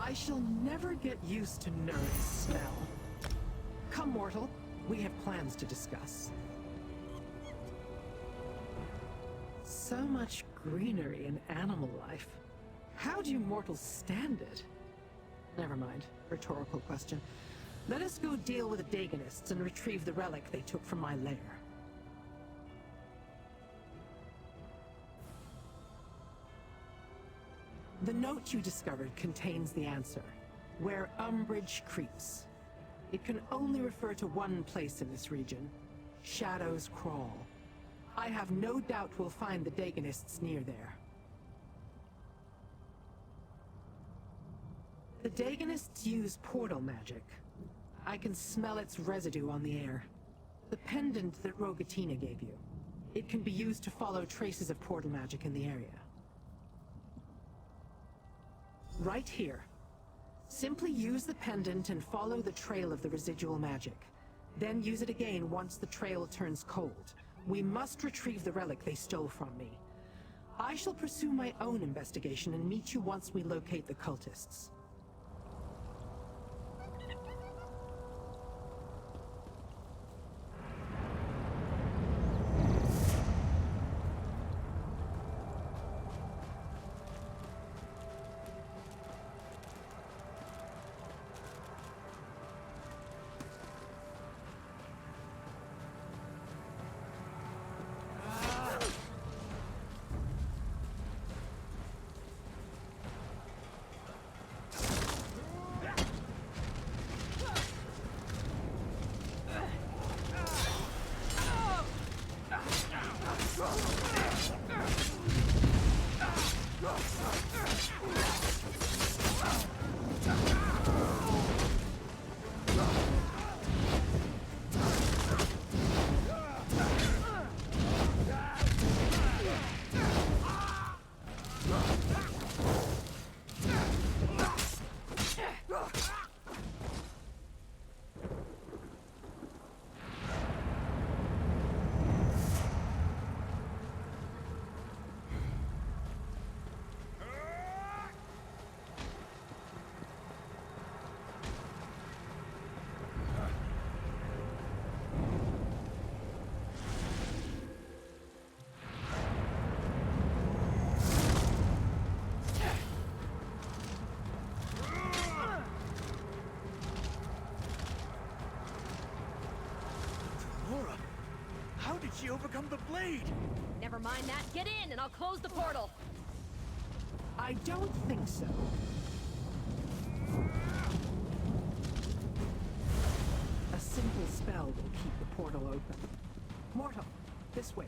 I shall never get used to Nerd's smell. Come, mortal. We have plans to discuss. So much greenery and animal life. How do you mortals stand it? Never mind. Rhetorical question. Let us go deal with the Dagonists and retrieve the relic they took from my lair. The note you discovered contains the answer. Where umbrage creeps. It can only refer to one place in this region. Shadows Crawl. I have no doubt we'll find the Dagonists near there. The Dagonists use portal magic. I can smell its residue on the air. The pendant that Rogatina gave you. It can be used to follow traces of portal magic in the area. Right here. Simply use the pendant and follow the trail of the residual magic. Then use it again once the trail turns cold. We must retrieve the relic they stole from me. I shall pursue my own investigation and meet you once we locate the cultists. She overcome the blade! Never mind that. Get in, and I'll close the portal. I don't think so. A simple spell will keep the portal open. Mortal, this way.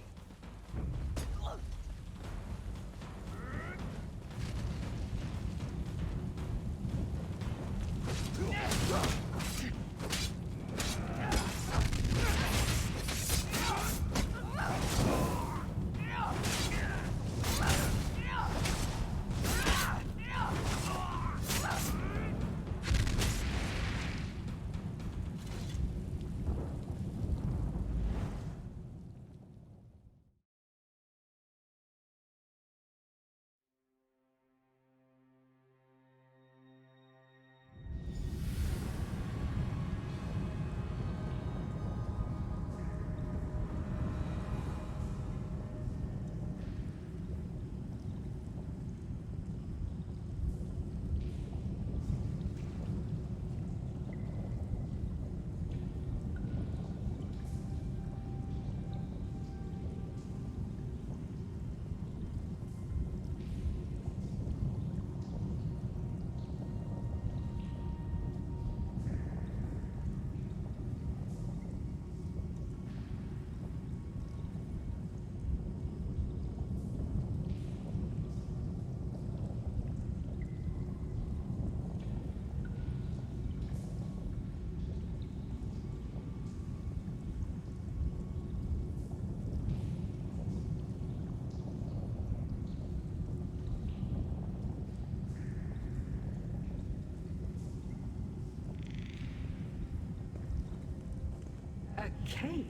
A cave?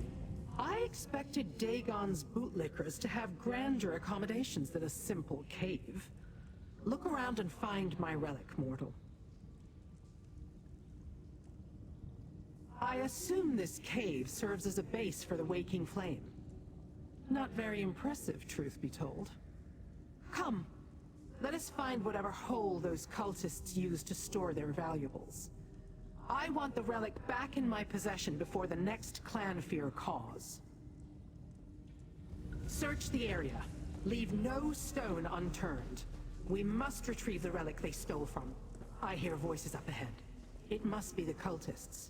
I expected Dagon's bootlickers to have grander accommodations than a simple cave. Look around and find my relic, mortal. I assume this cave serves as a base for the waking flame. Not very impressive, truth be told. Come, let us find whatever hole those cultists used to store their valuables. I want the relic back in my possession before the next clan fear cause. Search the area. Leave no stone unturned. We must retrieve the relic they stole from. I hear voices up ahead. It must be the cultists.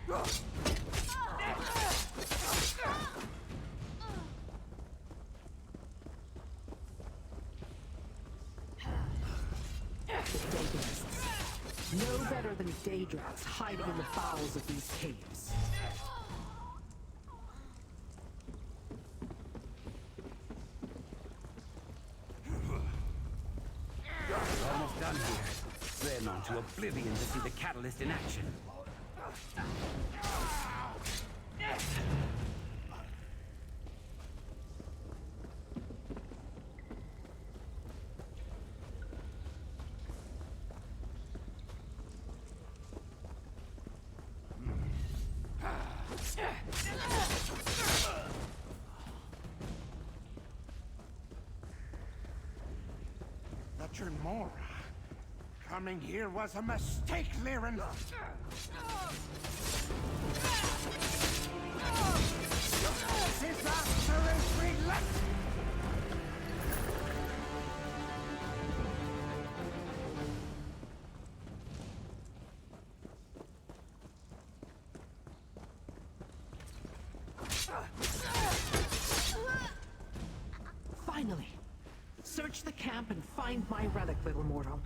No better than Daedrats hiding in the bowels of these caves. Almost done here. Ran on to oblivion to see the catalyst in action. Dr. Mora. Coming here was a mistake, Liren. Disaster is relentless. Finally! Search the camp and find my relic, little mortal.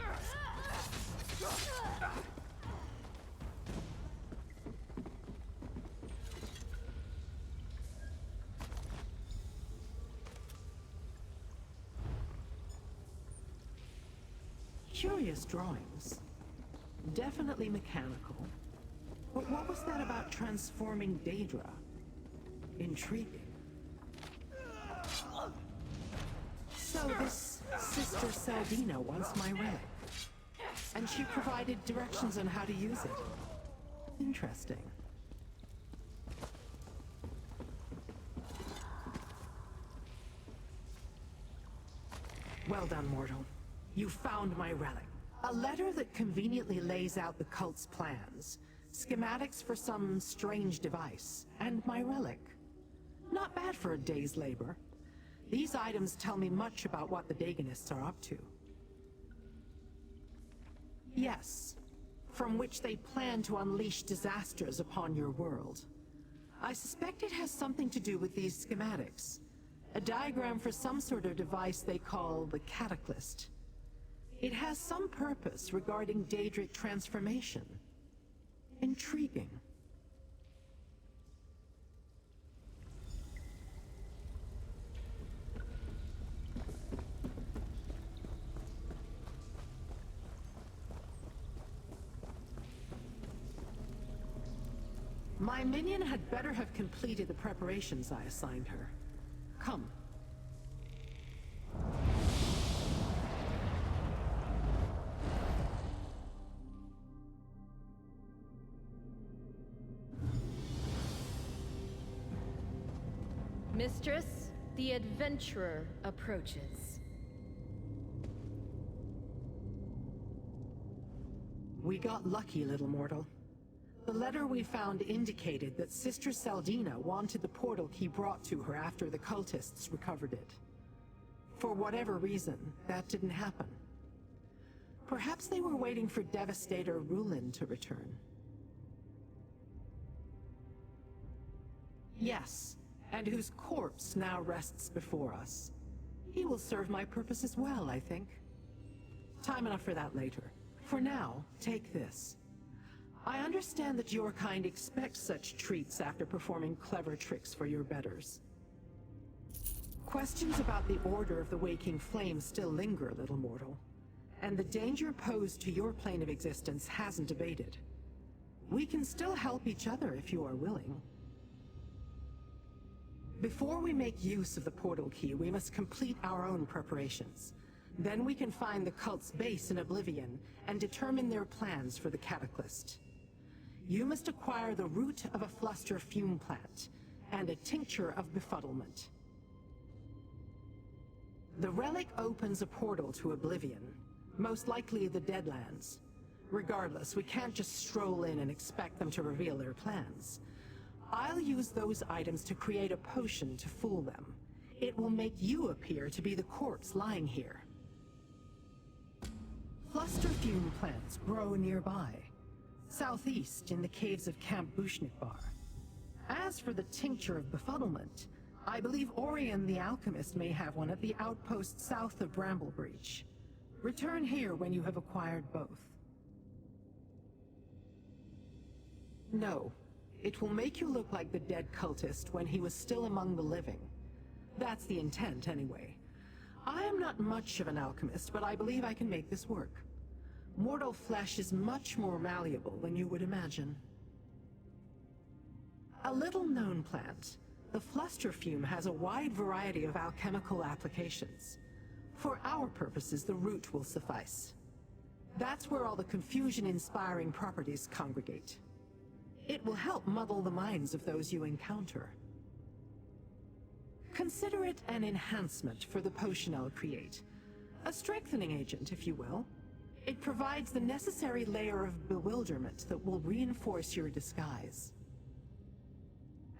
Curious drawings. Definitely mechanical. But what was that about transforming Daedra? Intriguing. So this Sister Saldina wants my relic. And she provided directions on how to use it. Interesting. Well done, mortal. You found my relic. A letter that conveniently lays out the cult's plans. Schematics for some strange device. And my relic. Not bad for a day's labor. These items tell me much about what the Daganists are up to. Yes, from which they plan to unleash disasters upon your world. I suspect it has something to do with these schematics. A diagram for some sort of device they call the Cataclysm. It has some purpose regarding Daedric transformation. Intriguing. My minion had better have completed the preparations I assigned her. Come. Mistress, the adventurer approaches. We got lucky, little mortal. The letter we found indicated that Sister Saldina wanted the portal key brought to her after the cultists recovered it. For whatever reason, that didn't happen. Perhaps they were waiting for Devastator Rulin to return. Yes, and whose corpse now rests before us. He will serve my purpose as well, I think. Time enough for that later. For now, take this. I understand that your kind expects such treats after performing clever tricks for your betters. Questions about the Order of the Waking Flame still linger, little mortal. And the danger posed to your plane of existence hasn't abated. We can still help each other if you are willing. Before we make use of the portal key, we must complete our own preparations. Then we can find the cult's base in Oblivion and determine their plans for the Cataclysm. You must acquire the root of a fluster fume plant and a tincture of befuddlement. The relic opens a portal to Oblivion, most likely the Deadlands. Regardless, we can't just stroll in and expect them to reveal their plans. I'll use those items to create a potion to fool them. It will make you appear to be the corpse lying here. Fluster fume plants grow nearby, southeast in the caves of Camp Bushnikbar. As for the tincture of befuddlement, I believe Orion the alchemist may have one at the outpost south of Bramblebreach. Return here when you have acquired both. No, it will make you look like the dead cultist when he was still among the living. That's the intent, anyway. I am not much of an alchemist, but I believe I can make this work. Mortal flesh is much more malleable than you would imagine. A little-known plant, the fluster fume has a wide variety of alchemical applications. For our purposes, the root will suffice. That's where all the confusion-inspiring properties congregate. It will help muddle the minds of those you encounter. Consider it an enhancement for the potion I'll create. A strengthening agent, if you will. It provides the necessary layer of bewilderment that will reinforce your disguise.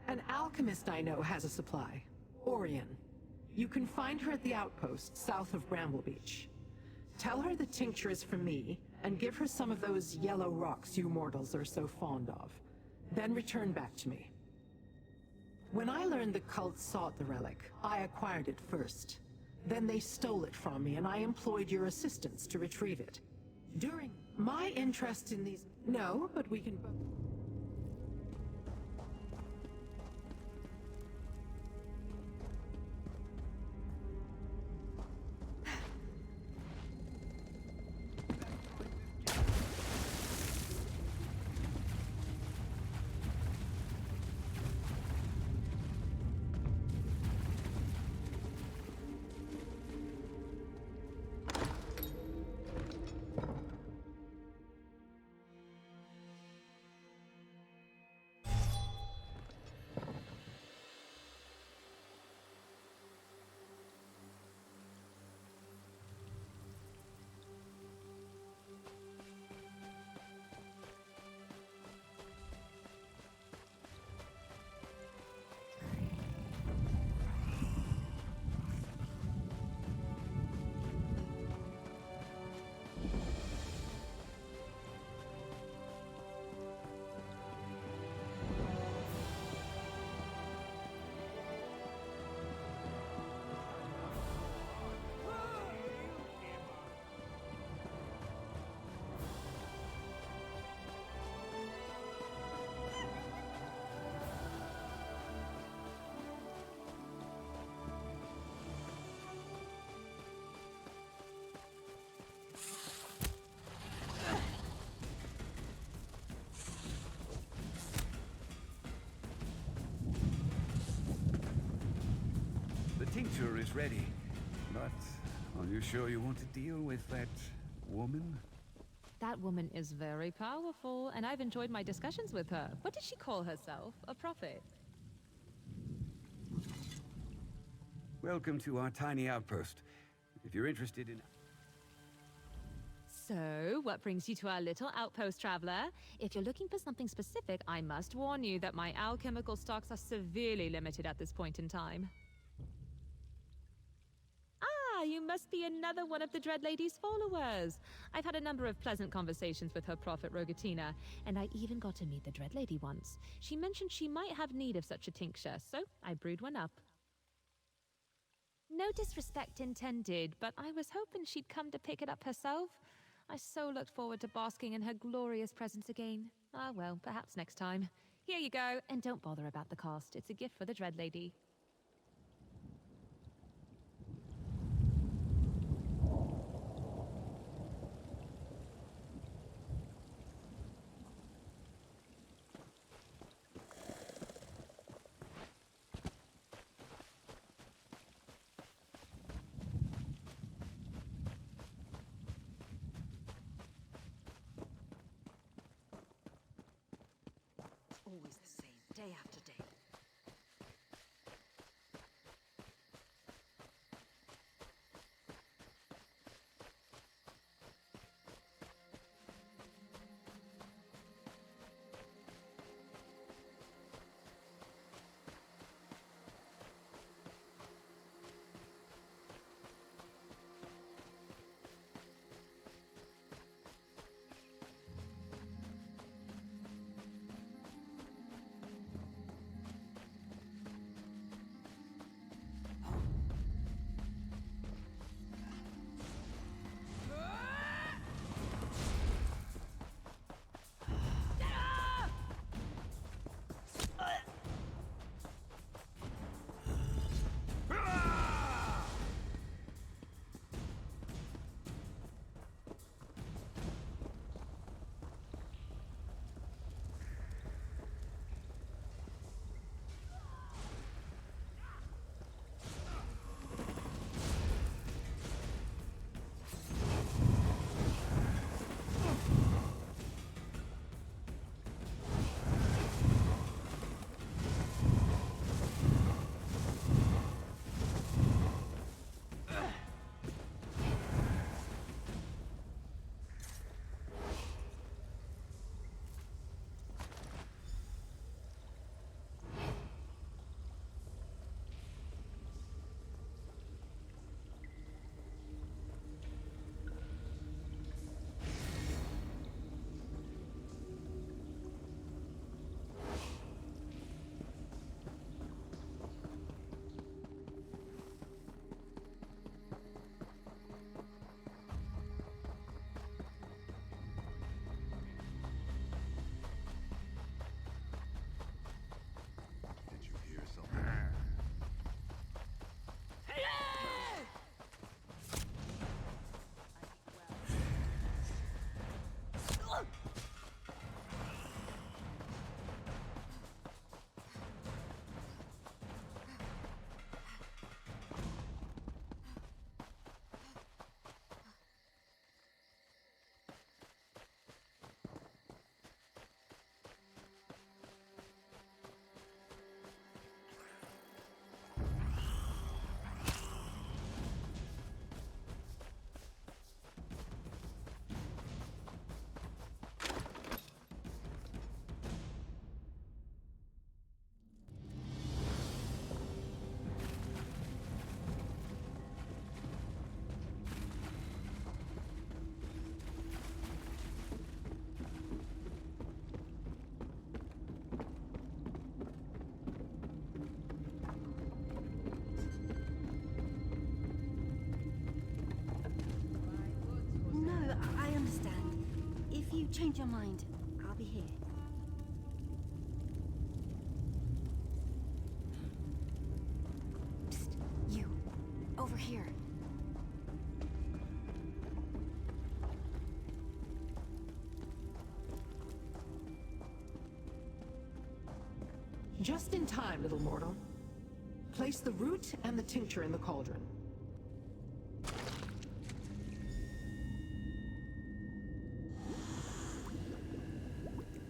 An alchemist I know has a supply. Orion. You can find her at the outpost south of Bramblebreach. Tell her the tincture is from me, and give her some of those yellow rocks you mortals are so fond of. Then return back to me. When I learned the cult sought the relic, I acquired it first. Then they stole it from me, and I employed your assistants to retrieve it. During my interest in these... No, but we can... The tincture is ready, but are you sure you want to deal with that woman? That woman is very powerful, and I've enjoyed my discussions with her. What did she call herself? A prophet? Welcome to our tiny outpost. If you're interested in... So, what brings you to our little outpost, traveler? If you're looking for something specific, I must warn you that my alchemical stocks are severely limited at this point in time. Ah, you must be another one of the Dread Lady's followers. I've had a number of pleasant conversations with her prophet, Rogatina, and I even got to meet the Dread Lady once. She mentioned she might have need of such a tincture, so I brewed one up. No disrespect intended, but I was hoping she'd come to pick it up herself. I so looked forward to basking in her glorious presence again. Ah, well, perhaps next time. Here you go, and don't bother about the cost. It's a gift for the Dread Lady. always the same, day after day. Did you hear something? No, I understand. If you change your mind, I'll be here. Psst, you. Over here. Just in time, little mortal. Place the root and the tincture in the cauldron.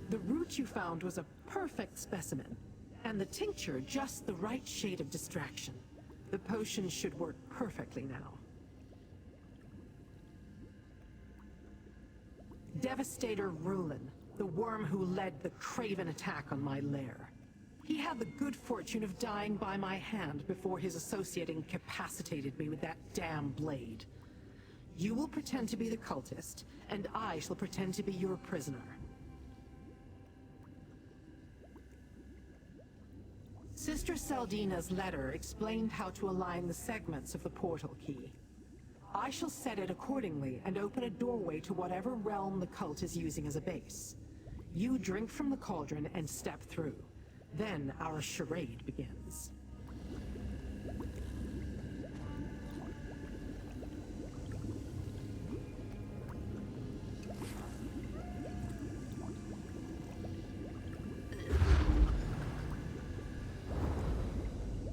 The root you found was a perfect specimen, and the tincture just the right shade of distraction. The potion should work perfectly now. Devastator Rulin, the worm who led the craven attack on my lair. He had the good fortune of dying by my hand before his associate incapacitated me with that damn blade. You will pretend to be the cultist, and I shall pretend to be your prisoner. Sister Saldina's letter explained how to align the segments of the portal key. I shall set it accordingly and open a doorway to whatever realm the cult is using as a base. You drink from the cauldron and step through. Then our charade begins.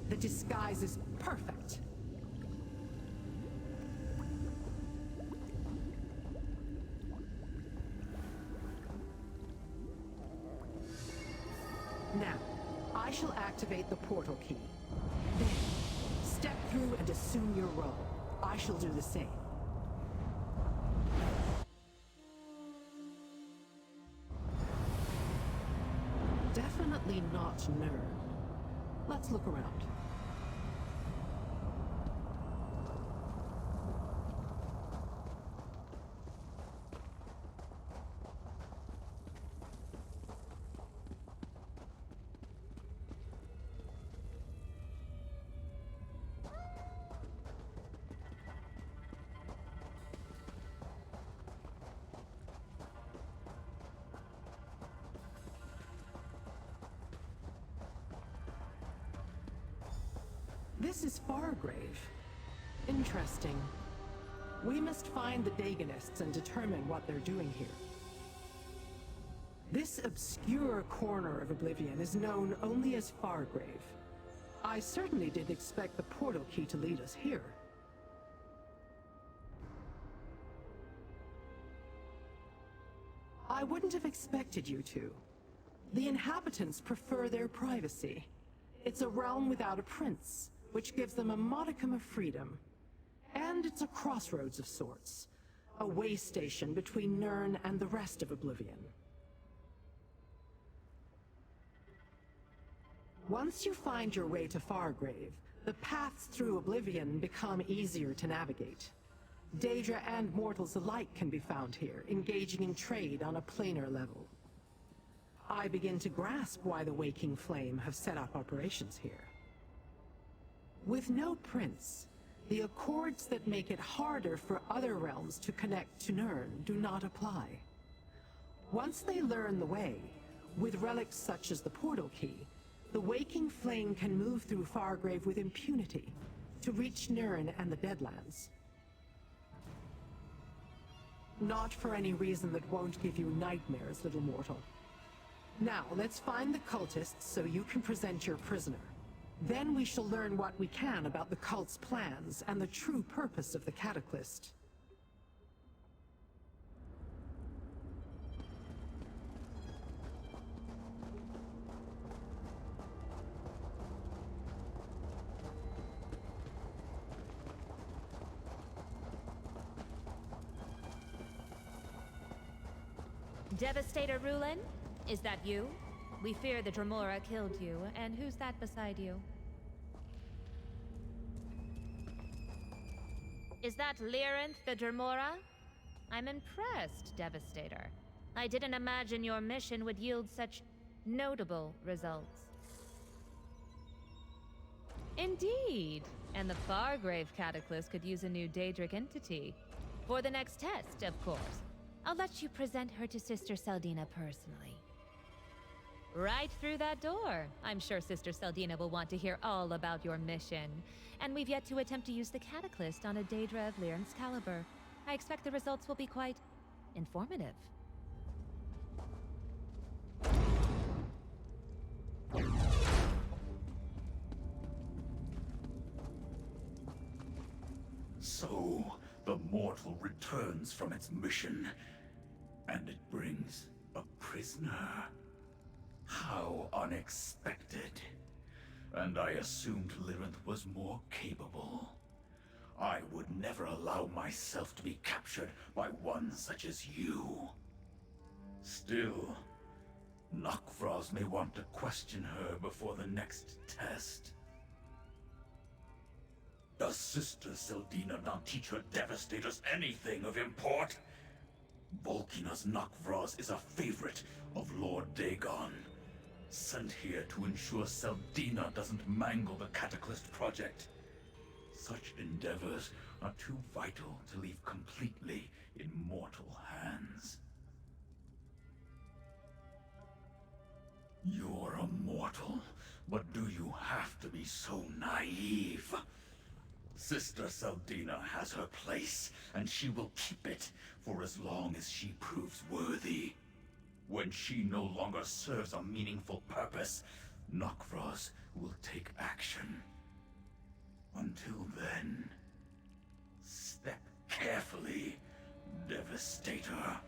The disguise is perfect. shall activate the portal key. Then, step through and assume your role. I shall do the same. Definitely not nerd. Let's look around. This is Fargrave. Interesting. We must find the Dagonists and determine what they're doing here. This obscure corner of Oblivion is known only as Fargrave. I certainly didn't expect the portal key to lead us here. I wouldn't have expected you to. The inhabitants prefer their privacy. It's a realm without a prince, which gives them a modicum of freedom. And it's a crossroads of sorts. A way station between Nirn and the rest of Oblivion. Once you find your way to Fargrave, the paths through Oblivion become easier to navigate. Daedra and mortals alike can be found here, engaging in trade on a planar level. I begin to grasp why the Waking Flame have set up operations here. With no prince, the accords that make it harder for other realms to connect to Nirn do not apply. Once they learn the way, with relics such as the portal key, the Waking Flame can move through Fargrave with impunity to reach Nirn and the Deadlands. Not for any reason that won't give you nightmares, little mortal. Now, let's find the cultists so you can present your prisoner. Then we shall learn what we can about the cult's plans and the true purpose of the Cataclysm. Devastator Rulin? Is that you? We fear the Dremora killed you, and who's that beside you? Is that Lyrinth the Dremora? I'm impressed, Devastator. I didn't imagine your mission would yield such notable results. Indeed, and the Fargrave Cataclysm could use a new Daedric entity. For the next test, of course. I'll let you present her to Sister Seldina personally. Right through that door. I'm sure Sister Seldina will want to hear all about your mission. And we've yet to attempt to use the Cataclysm on a Daedra of Lyrinth's caliber. I expect the results will be quite informative. So, the mortal returns from its mission, and it brings a prisoner. How unexpected. And I assumed Lyrinth was more capable. I would never allow myself to be captured by one such as you. Still, Nokvraz may want to question her before the next test. Does Sister Seldina not teach her Devastators anything of import? Volkina's Nokvraz is a favorite of Lord Dagon, sent here to ensure Seldina doesn't mangle the Cataclysm project. Such endeavors are too vital to leave completely in mortal hands. You're a mortal, but do you have to be so naive? Sister Seldina has her place, and she will keep it for as long as she proves worthy. When she no longer serves a meaningful purpose, Nokvraz will take action. Until then, step carefully, Devastator.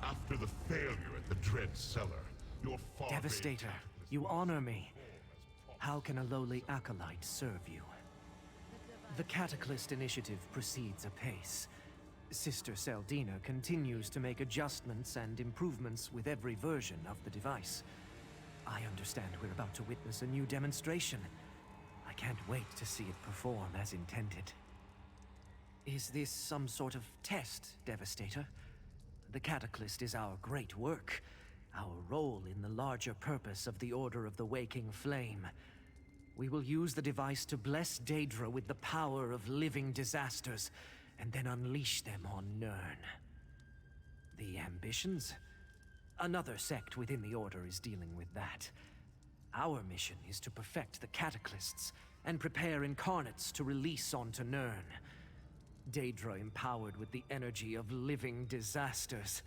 After the failure at the Dread Cellar, your father... Devastator, you honor me. How can a lowly acolyte serve you? The Cataclysm Initiative proceeds apace. Sister Seldina continues to make adjustments and improvements with every version of the device. I understand we're about to witness a new demonstration. I can't wait to see it perform as intended. Is this some sort of test, Devastator? The Cataclysm is our great work, our role in the larger purpose of the Order of the Waking Flame. We will use the device to bless Daedra with the power of living disasters, and then unleash them on Nirn. The Ambitions? Another sect within the Order is dealing with that. Our mission is to perfect the Cataclysts, and prepare Incarnates to release onto Nirn. Daedra empowered with the energy of living disasters.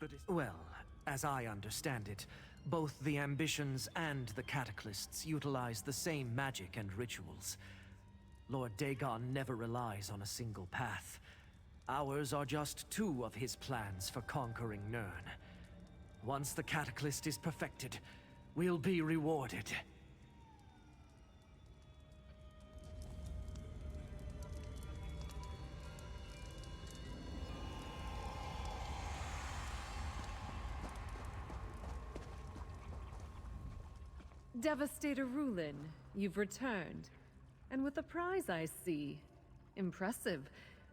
But well, as I understand it, both the Ambitions and the Cataclysts utilize the same magic and rituals. Lord Dagon never relies on a single path. Ours are just two of his plans for conquering Nirn. Once the Cataclysm is perfected, we'll be rewarded. Devastator Rulin, you've returned. And with a prize, I see. Impressive.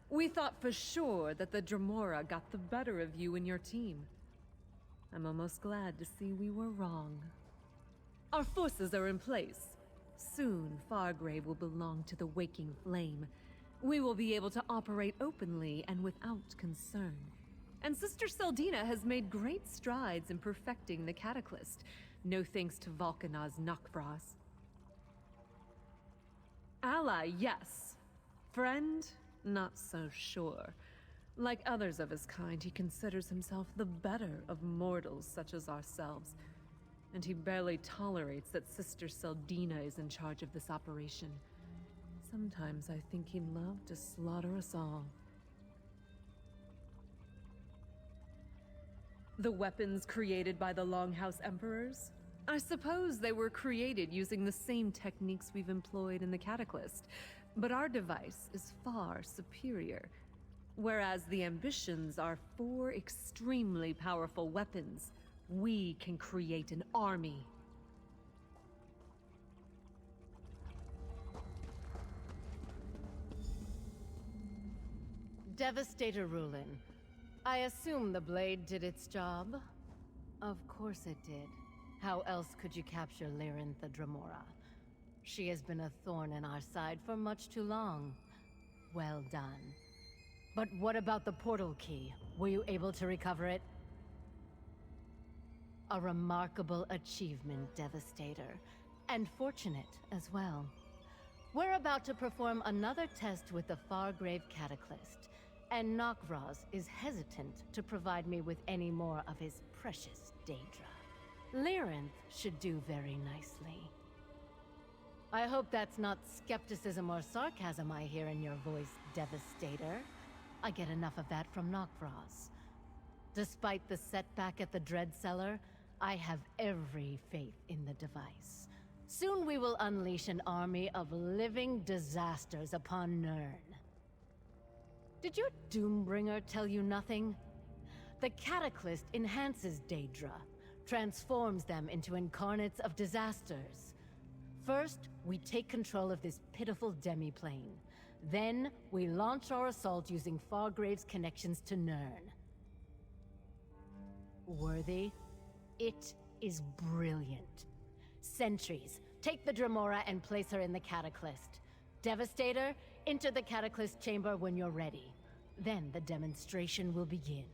We thought for sure that the Dremora got the better of you and your team. I'm almost glad to see we were wrong. Our forces are in place. Soon, Fargrave will belong to the Waking Flame. We will be able to operate openly and without concern. And Sister Seldina has made great strides in perfecting the Cataclysm. No thanks to Volkanaz Nakvras. Ally, yes. Friend, not so sure. Like others of his kind, he considers himself the better of mortals such as ourselves. And he barely tolerates that Sister Seldina is in charge of this operation. Sometimes I think he'd love to slaughter us all. The weapons created by the Longhouse Emperors? I suppose they were created using the same techniques we've employed in the Cataclysm, but our device is far superior. Whereas the Ambitions are 4 extremely powerful weapons, we can create an army. Devastator Rulin. I assume the blade did its job? Of course it did. How else could you capture Lyrin the Dremora? She has been a thorn in our side for much too long. Well done. But what about the portal key? Were you able to recover it? A remarkable achievement, Devastator. And fortunate as well. We're about to perform another test with the Fargrave Cataclysm, and Nakvras is hesitant to provide me with any more of his precious Daedra. Lyrinth should do very nicely. I hope that's not skepticism or sarcasm I hear in your voice, Devastator. I get enough of that from Nakvras. Despite the setback at the Dread Cellar, I have every faith in the device. Soon we will unleash an army of living disasters upon Nirn. Did your Doombringer tell you nothing? The Cataclysm enhances Daedra, transforms them into incarnates of disasters. First, we take control of this pitiful demiplane. Then, we launch our assault using Fargrave's connections to Nirn. Worthy? It is brilliant. Sentries, take the Dremora and place her in the Cataclysm. Devastator, enter the Cataclysm chamber when you're ready. Then the demonstration will begin.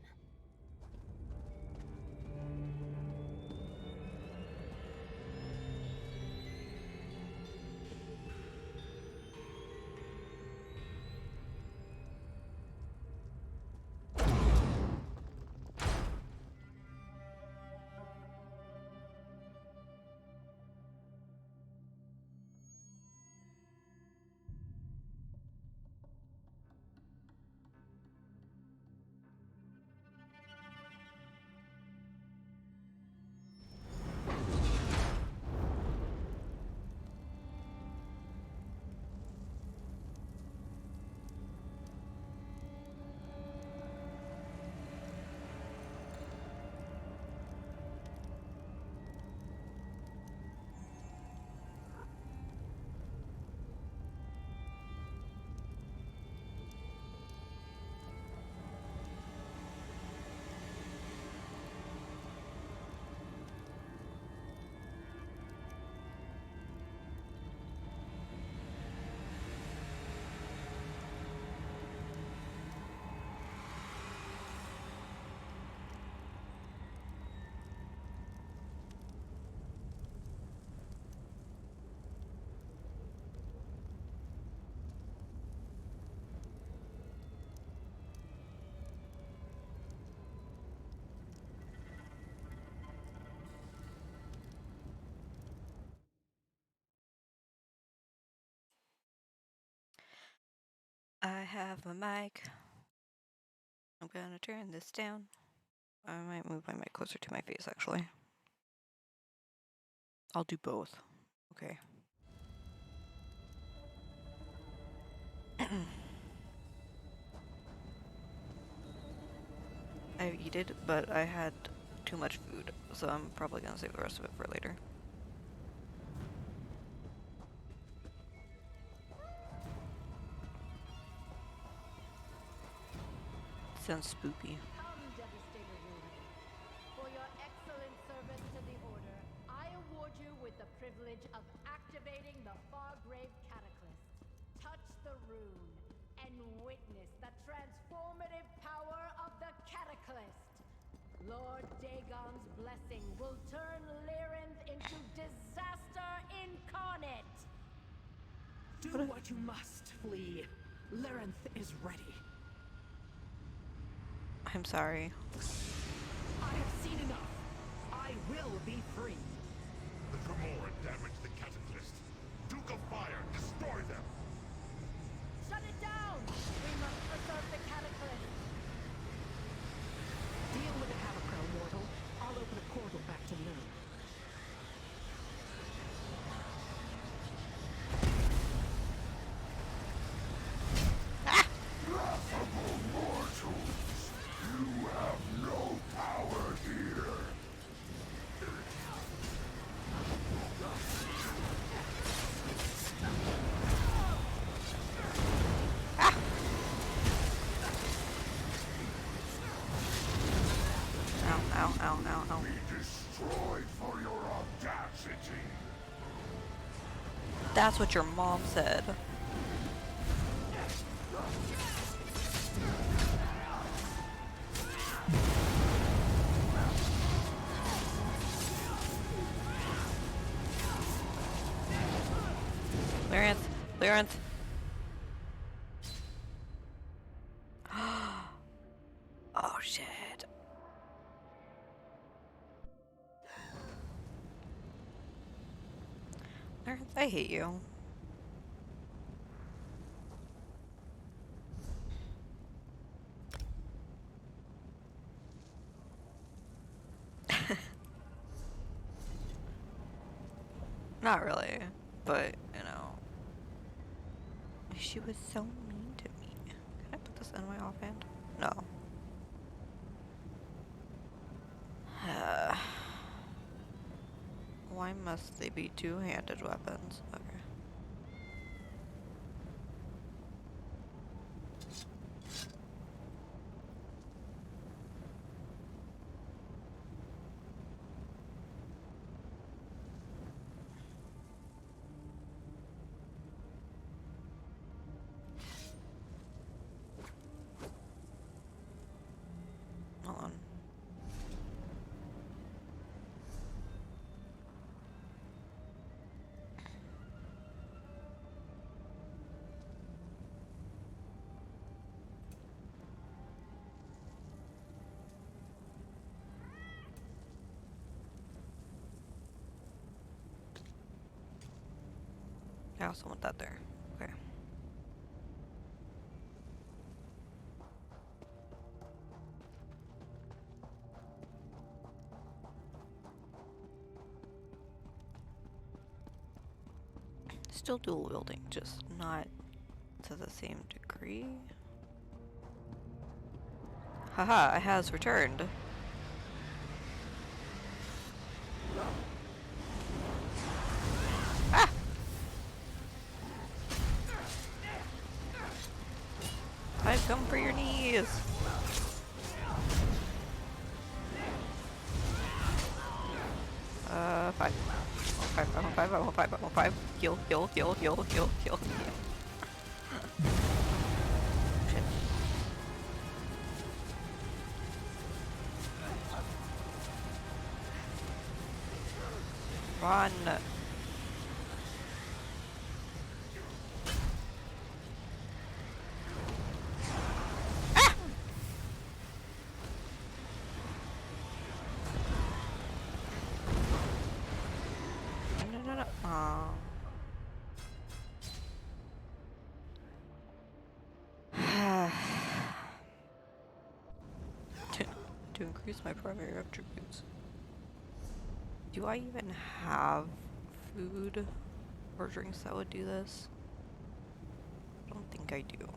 I have a mic. I'm gonna turn this down. I might move my mic closer to my face, actually. I'll do both. Okay. I eated, but I had too much food, so I'm probably gonna save the rest of it for later. Sounds spooky. Come, Devastator ruler. For your excellent service to the Order, I award you with the privilege of activating the Fargrave Cataclysm. Touch the rune and witness the transformative power of the Cataclysm. Lord Dagon's blessing will turn Lyrinth into disaster incarnate. Do what you must, Flea. Lyrinth is ready. I'm sorry. I have seen enough. I will be free. The Dremora damaged the Cataclysm. Duke of Fire, destroy them! Shut it down! We must preserve the Cataclysm. Deal with it, Havocrow, mortal. I'll open a portal back to Lyrinth. Laughable mortals! You have no power here! Ow, ow, ow, ow, ow. Be destroyed for your audacity! That's what your mom said. Lyrinth, Lyrinth. Oh shit. Lyrinth, I hate you. Not really, but you know, she was so mean to me. Can I put this in my offhand? No. Why must they be two-handed weapons? Okay. Hold on. I also want that there. Okay. Still dual wielding, just not to the same degree. Haha, it has returned. Ah! I've come for your knees. Five. I want five, I want five, I want five. Heal, heal, heal, heal, heal, heal, heal. Shit. Run. Ah! No. Aww. to increase my primary attributes. Do I even have food or drinks that would do this? I don't think I do.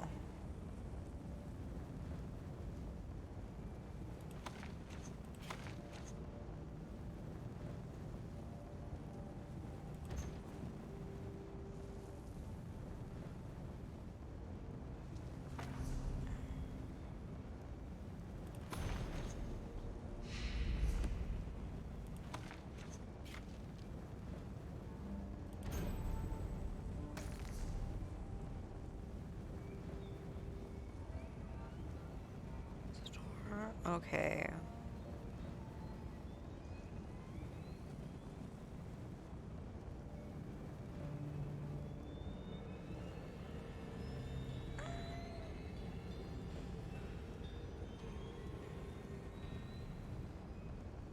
Okay.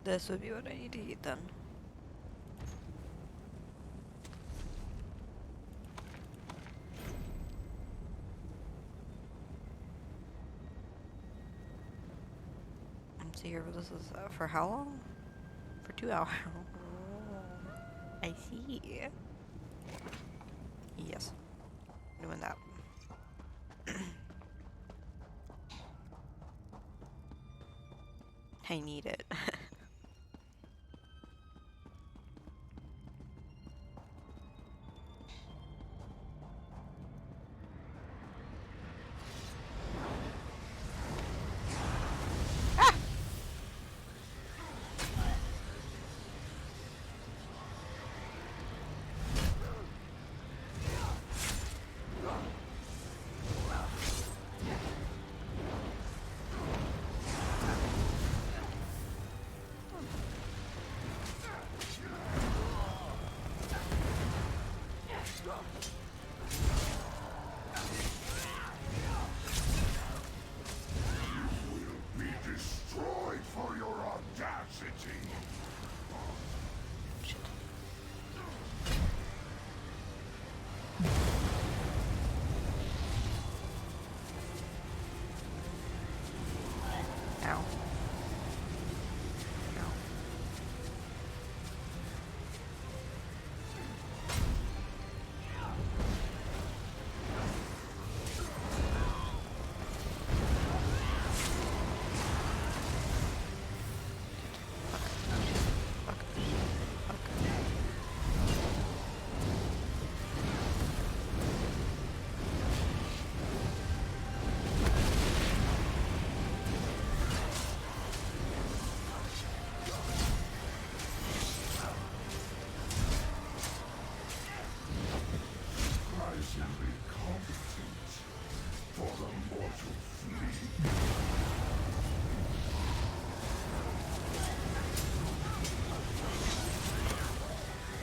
This would be what I need to eat then. Here, this is for how long? For 2 hours. I see. Yes, doing that. I need it.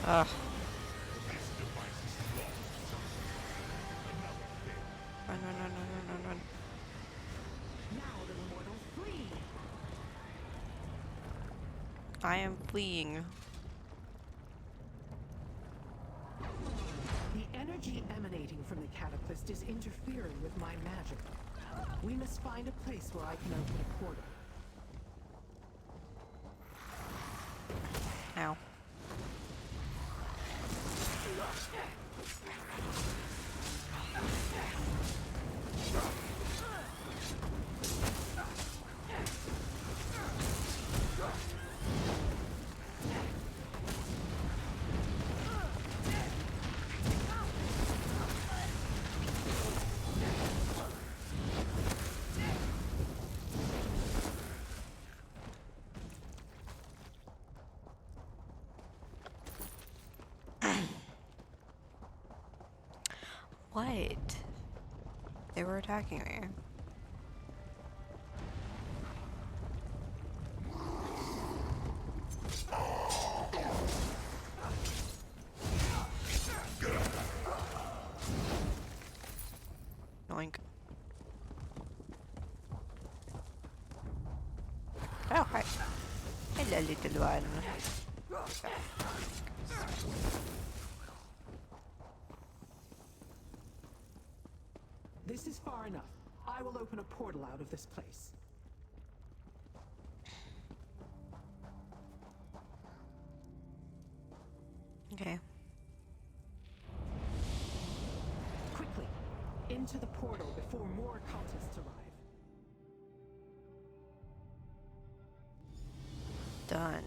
Ugh. Run, run, run, run, run, run, run. Now, little mortal, flee! I am fleeing. The energy emanating from the Cataclysm is interfering with my magic. We must find a place where I can open a portal. Ow. What? They were attacking me. Yoink. Oh, hi. Hello, little one. This is far enough. I will open a portal out of this place. Okay. Quickly, into the portal before more cultists arrive. Done.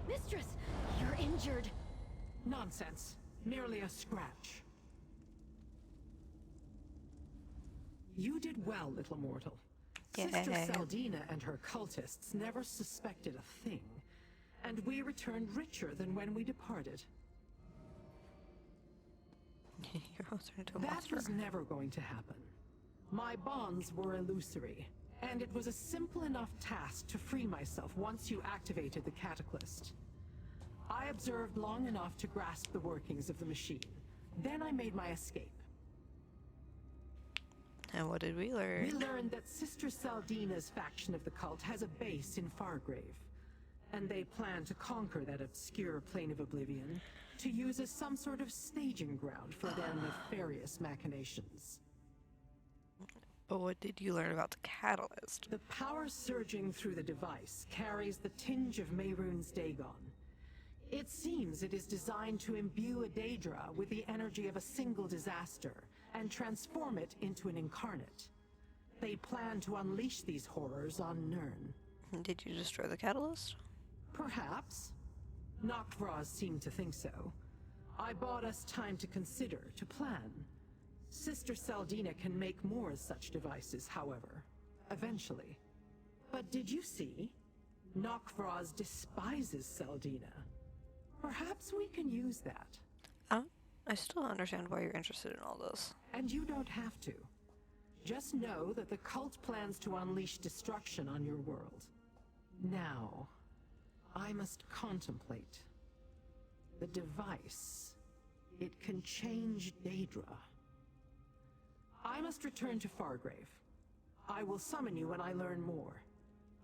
Mistress, you're injured. Nonsense. Merely a scratch. You did well, little mortal. Sister Saldina and her cultists never suspected a thing, and we returned richer than when we departed. That was never going to happen. My bonds were illusory, and it was a simple enough task to free myself once you activated the Cataclysm. I observed long enough to grasp the workings of the machine. Then I made my escape. And what did we learn? We learned that Sister Saldina's faction of the cult has a base in Fargrave, and they plan to conquer that obscure plane of oblivion to use as some sort of staging ground for their nefarious machinations. But what did you learn about the catalyst? The power surging through the device carries the tinge of Mehrunes Dagon. It seems it is designed to imbue a Daedra with the energy of a single disaster and transform it into an incarnate. They plan to unleash these horrors on Nirn. Did you destroy the catalyst? Perhaps. Noctvraz seemed to think so. I bought us time to consider, to plan. Sister Saldina can make more such devices, however. Eventually. But did you see? Noctvraz despises Saldina. Perhaps we can use that. I still don't understand why you're interested in all this. And you don't have to. Just know that the cult plans to unleash destruction on your world. Now, I must contemplate. The device. It can change Daedra. I must return to Fargrave. I will summon you when I learn more.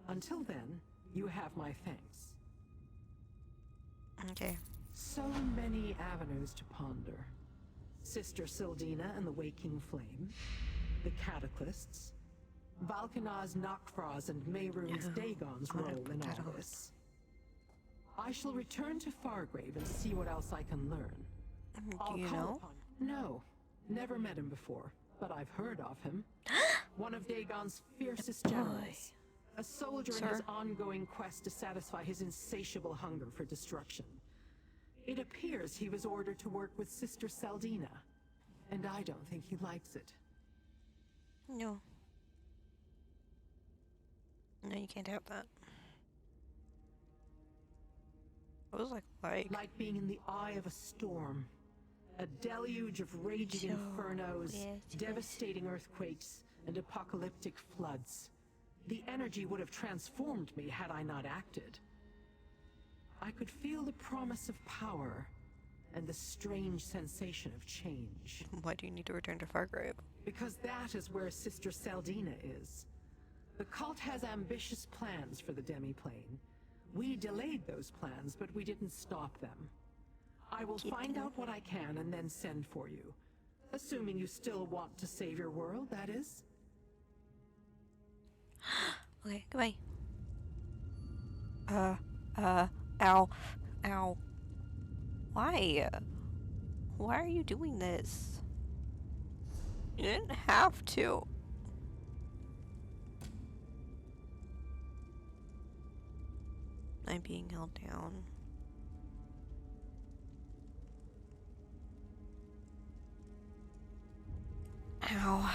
Until then, you have my thanks. Okay. So many avenues to ponder. Sister Sildina and the Waking Flame, the Cataclysts, Valkanaz Noctvraz and Mehrunes Dagon's role in all this. I shall return to Fargrave and see what else I can learn. Do you know? No, never met him before, but I've heard of him. One of Dagon's fiercest generals. A soldier in his ongoing quest to satisfy his insatiable hunger for destruction. It appears he was ordered to work with Sister Saldina, and I don't think he likes it. No. No, you can't have that. What was it like? Like being in the eye of a storm. A deluge of raging infernos, devastating earthquakes, and apocalyptic floods. The energy would have transformed me had I not acted. I could feel the promise of power and the strange sensation of change. Why do you need to return to Fargrave? Because that is where Sister Saldina is. The cult has ambitious plans for the demiplane. We delayed those plans, but we didn't stop them. I will find out what I can and then send for you. Assuming you still want to save your world, that is. Okay, goodbye. Ow. Ow. Why? Why are you doing this? You didn't have to. I'm being held down. Ow.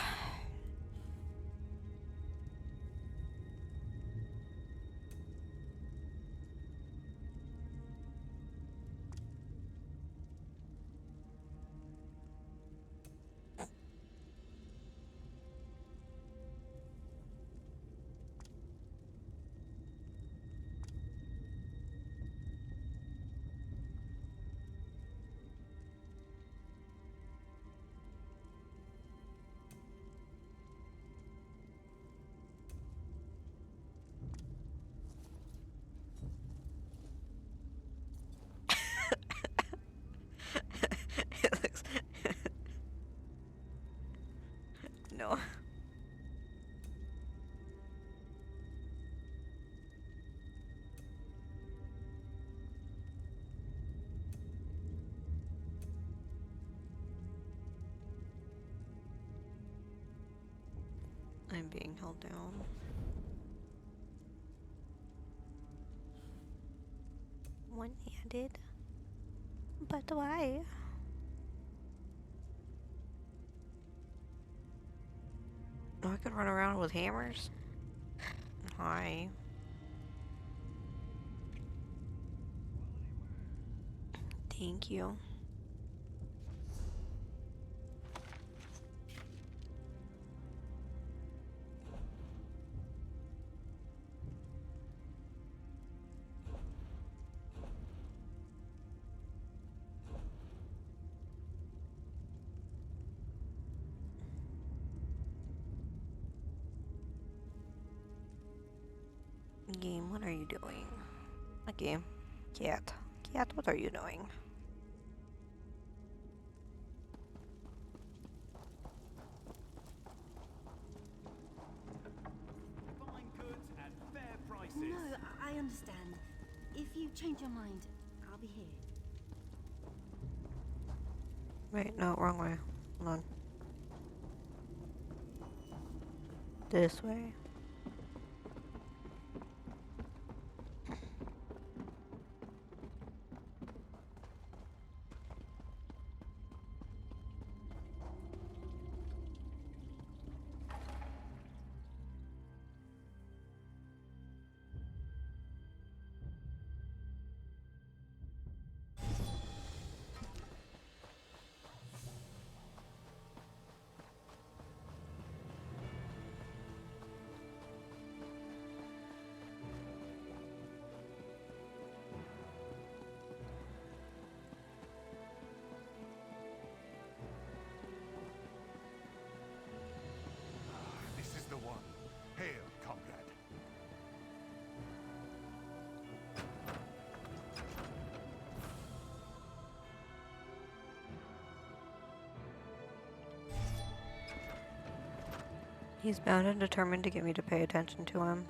It looks no. I'm being held down. One-handed? But why? Oh, I could run around with hammers? Hi. Thank you. Game, what are you doing? A game. Cat. Cat, what are you doing? Fine goods at fair prices. No, I understand. If you change your mind, I'll be here. Wait, no, wrong way. Hold on. This way. This is the one. Hail, comrade. He's bound and determined to get me to pay attention to him.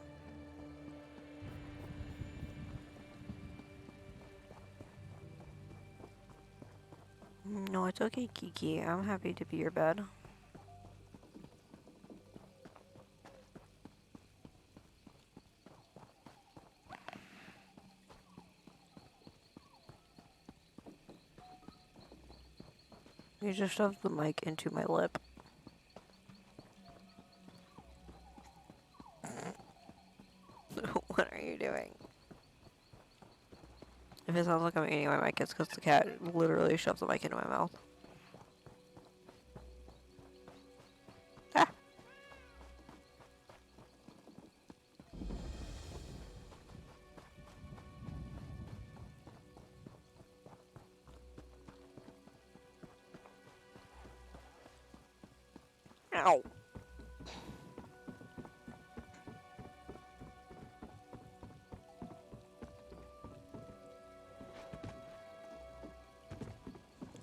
No, it's okay, Kiki. I'm happy to be your bed. You just shoved the mic into my lip. What are you doing? If it sounds like I'm eating my mic, it's because the cat literally shoves the mic into my mouth. Ah! Ow!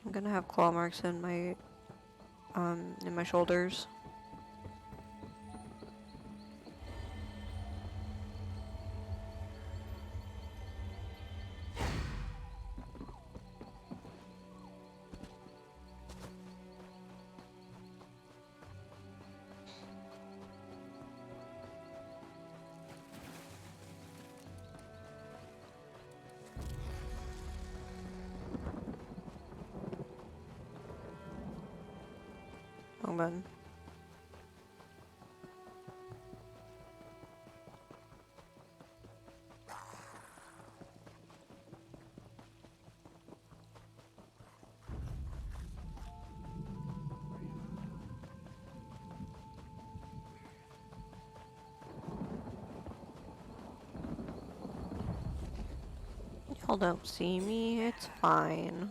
I'm gonna have claw marks in my shoulders. Wrong button. Y'all don't see me, it's fine.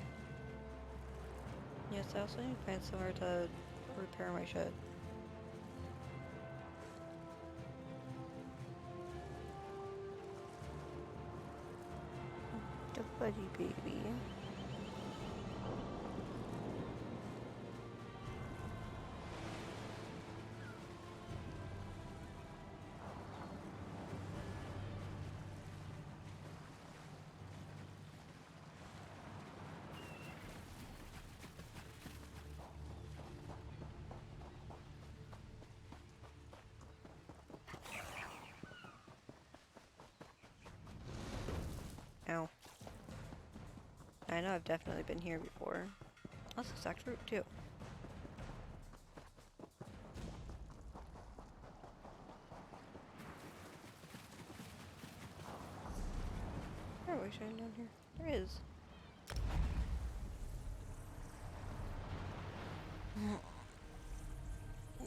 Yes, I also need to find somewhere to repair my shit. The buddy baby. Ow. I know I've definitely been here before. That's the exact route too. There are we showing down here? There is.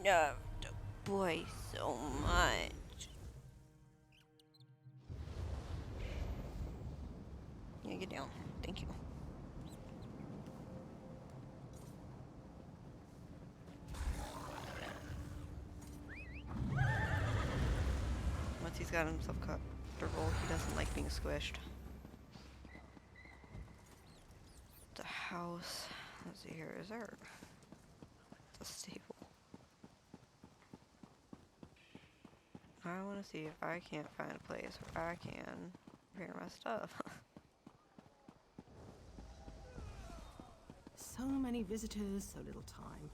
No, boy, so much. Yeah, get down. Thank you. Once he's got himself comfortable, he doesn't like being squished. The house. Let's see here. Is there a stable? I want to see if I can't find a place where I can repair my stuff. So many visitors, so little time.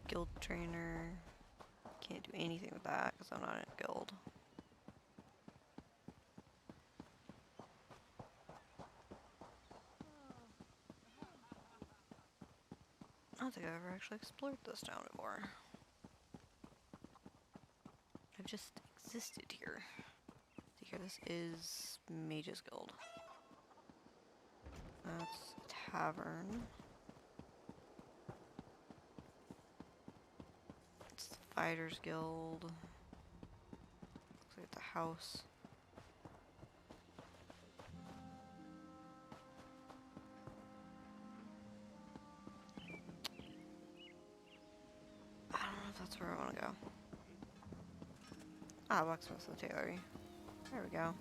Guild trainer. Can't do anything with that because I'm not in a guild. I don't think I've ever actually explored this town before. I've just existed here. See here, this is Mage's Guild. That's a tavern. It's the Fighters Guild. Looks like it's a house. I don't know if that's where I want to go. Ah, Blacksmith's the tailory. There we go.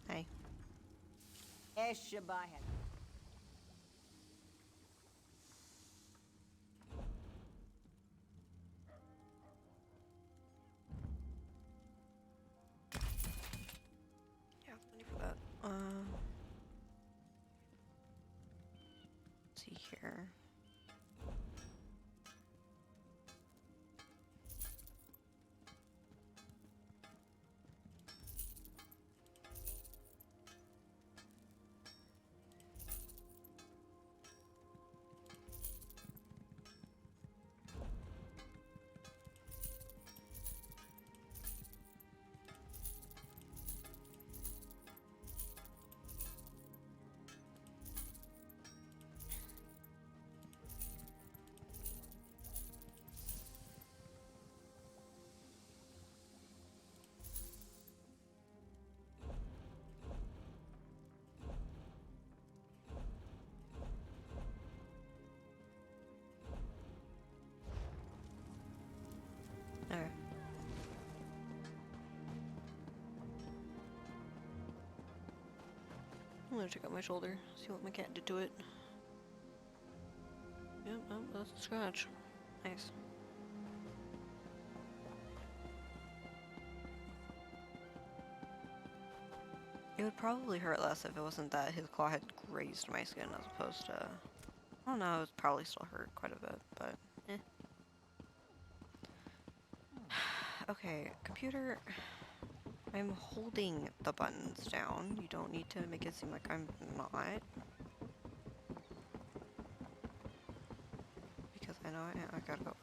Hey. Eshabahan. Yeah, plenty for that. Let's see here. Okay. I'm gonna check out my shoulder, see what my cat did to it. Yep, oh, that's a scratch. Nice. It would probably hurt less if it wasn't that his claw had grazed my skin as opposed to... I don't know, it would probably still hurt quite a bit, but eh. Okay, computer... I'm holding the buttons down. You don't need to make it seem like I'm not. Because I know I gotta go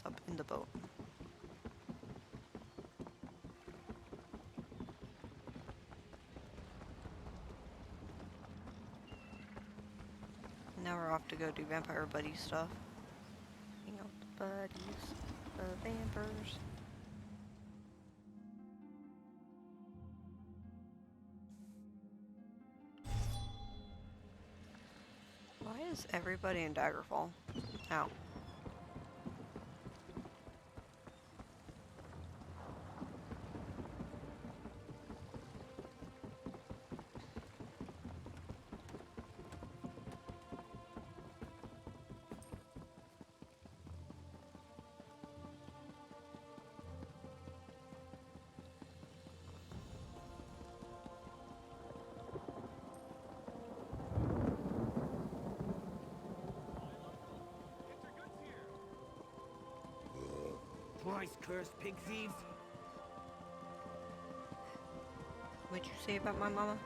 up in the boat. Now we're off to go do vampire buddy stuff. Hang out with the buddies, the vampires. is everybody in Daggerfall? Ow. Twice cursed pig thieves. What'd you say about my mama?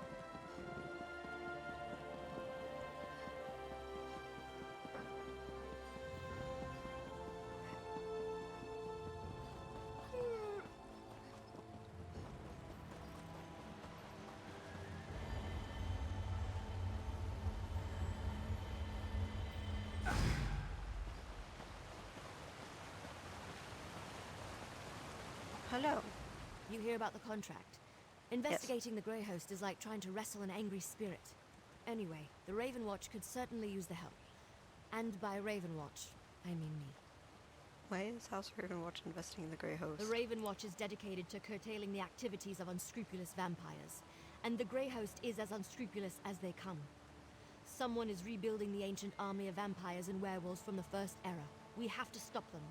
Hello. You hear about the contract? Investigating the Grey Host is like trying to wrestle an angry spirit. Anyway, the Raven Watch could certainly use the help. And by Raven Watch, I mean me. Why is House Ravenwatch investing in the Grey Host? The Raven Watch is dedicated to curtailing the activities of unscrupulous vampires. And the Grey Host is as unscrupulous as they come. Someone is rebuilding the ancient army of vampires and werewolves from the First Era. We have to stop them.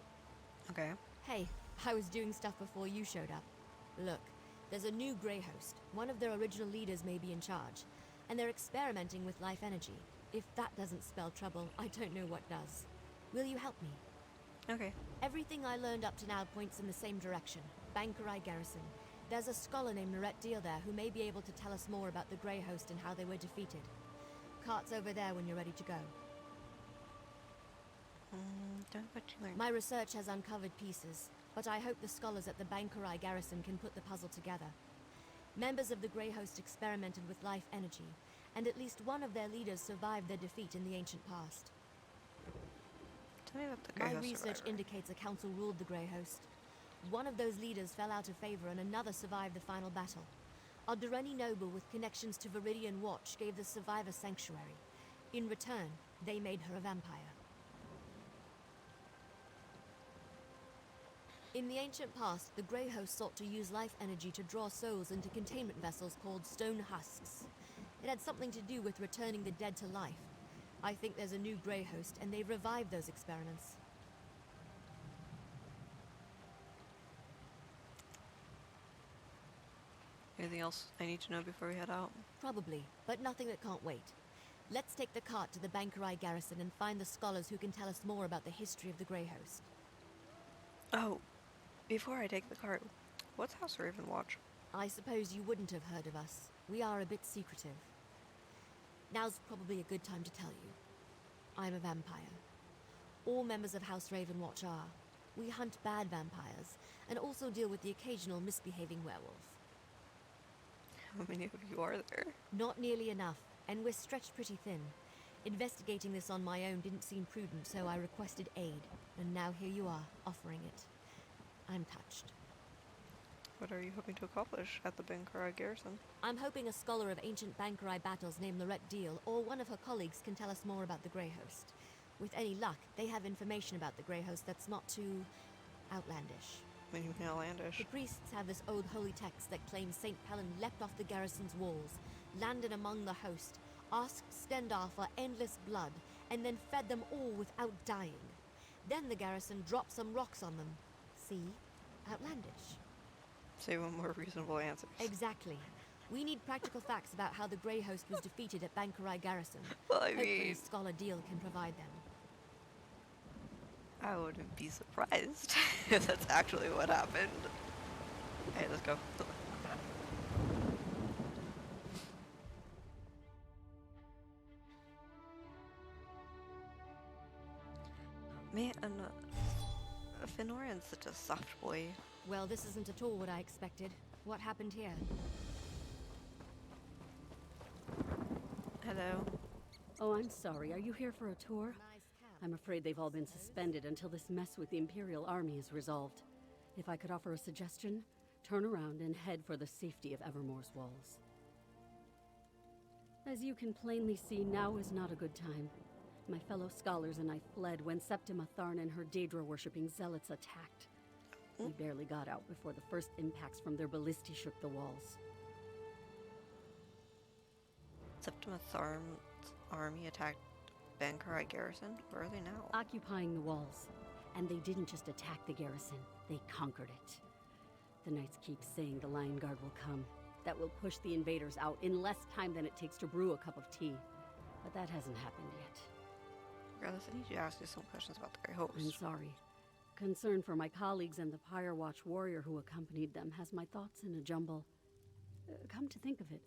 Okay. Hey, I was doing stuff before you showed up. Look, there's a new Grey Host. One of their original leaders may be in charge. And they're experimenting with life energy. If that doesn't spell trouble, I don't know what does. Will you help me? Okay. Everything I learned up to now points in the same direction. Bankerai Garrison. There's a scholar named Lorette Deal there who may be able to tell us more about the Grey Host and how they were defeated. Cart's over there when you're ready to go. Don't what you learned. My research has uncovered pieces, but I hope the scholars at the Bankerai Garrison can put the puzzle together. Members of the Grey Host experimented with life energy, and at least one of their leaders survived their defeat in the ancient past. Tell me about the Grey My Host research survivor. indicates a council ruled the Grey Host. One of those leaders fell out of favor and another survived the final battle. A Durrani noble with connections to Viridian Watch gave the survivor sanctuary. In return, they made her a vampire. In the ancient past, the Grey Host sought to use life energy to draw souls into containment vessels called stone husks. It had something to do with returning the dead to life. I think there's a new Grey Host, and they've revived those experiments. Anything else I need to know before we head out? Probably, but nothing that can't wait. Let's take the cart to the Bankerai Garrison and find the scholars who can tell us more about the history of the Grey Host. Oh, before I take the cart, what's House Ravenwatch? I suppose you wouldn't have heard of us. We are a bit secretive. Now's probably a good time to tell you. I'm a vampire. All members of House Ravenwatch are. We hunt bad vampires, and also deal with the occasional misbehaving werewolf. How many of you are there? Not nearly enough, and we're stretched pretty thin. Investigating this on my own didn't seem prudent, so I requested aid, and now here you are, offering it. I'm touched. What are you hoping to accomplish at the Bankerai Garrison? I'm hoping a scholar of ancient Bankerai battles named Lorette Deal, or one of her colleagues, can tell us more about the Grey Host. With any luck, they have information about the Grey Host that's not too outlandish. What do you mean outlandish? The priests have this old holy text that claims St. Pelin leapt off the garrison's walls, landed among the host, asked Stendar for endless blood, and then fed them all without dying. Then the garrison dropped some rocks on them. See? Outlandish. Say one more reasonable answer. Exactly. We need practical facts about how the Grey Host was defeated at Bankerai Garrison. Well, I Hopefully mean, Scholar Deal can provide them. I wouldn't be surprised if that's actually what happened. Hey, let's go. Man, Finoran's such a soft boy. Well, this isn't at all what I expected. What happened here? Hello. Oh, I'm sorry. Are you here for a tour? I'm afraid they've all been suspended until this mess with the Imperial Army is resolved. If I could offer a suggestion, turn around and head for the safety of Evermore's walls. As you can plainly see, now is not a good time. My fellow scholars and I fled when Septima Tharn and her Daedra-worshipping zealots attacked. We barely got out before the first impacts from their ballistae shook the walls. Septima Tharn's army attacked Bankarai garrison? Where are they now? Occupying the walls. And they didn't just attack the garrison, they conquered it. The knights keep saying the Lion Guard will come. That will push the invaders out in less time than it takes to brew a cup of tea. But that hasn't happened yet. Regardless, I need to ask you some questions about the Grey Host. I'm sorry. Concern for my colleagues and the Pyre Watch warrior who accompanied them has my thoughts in a jumble. Come to think of it,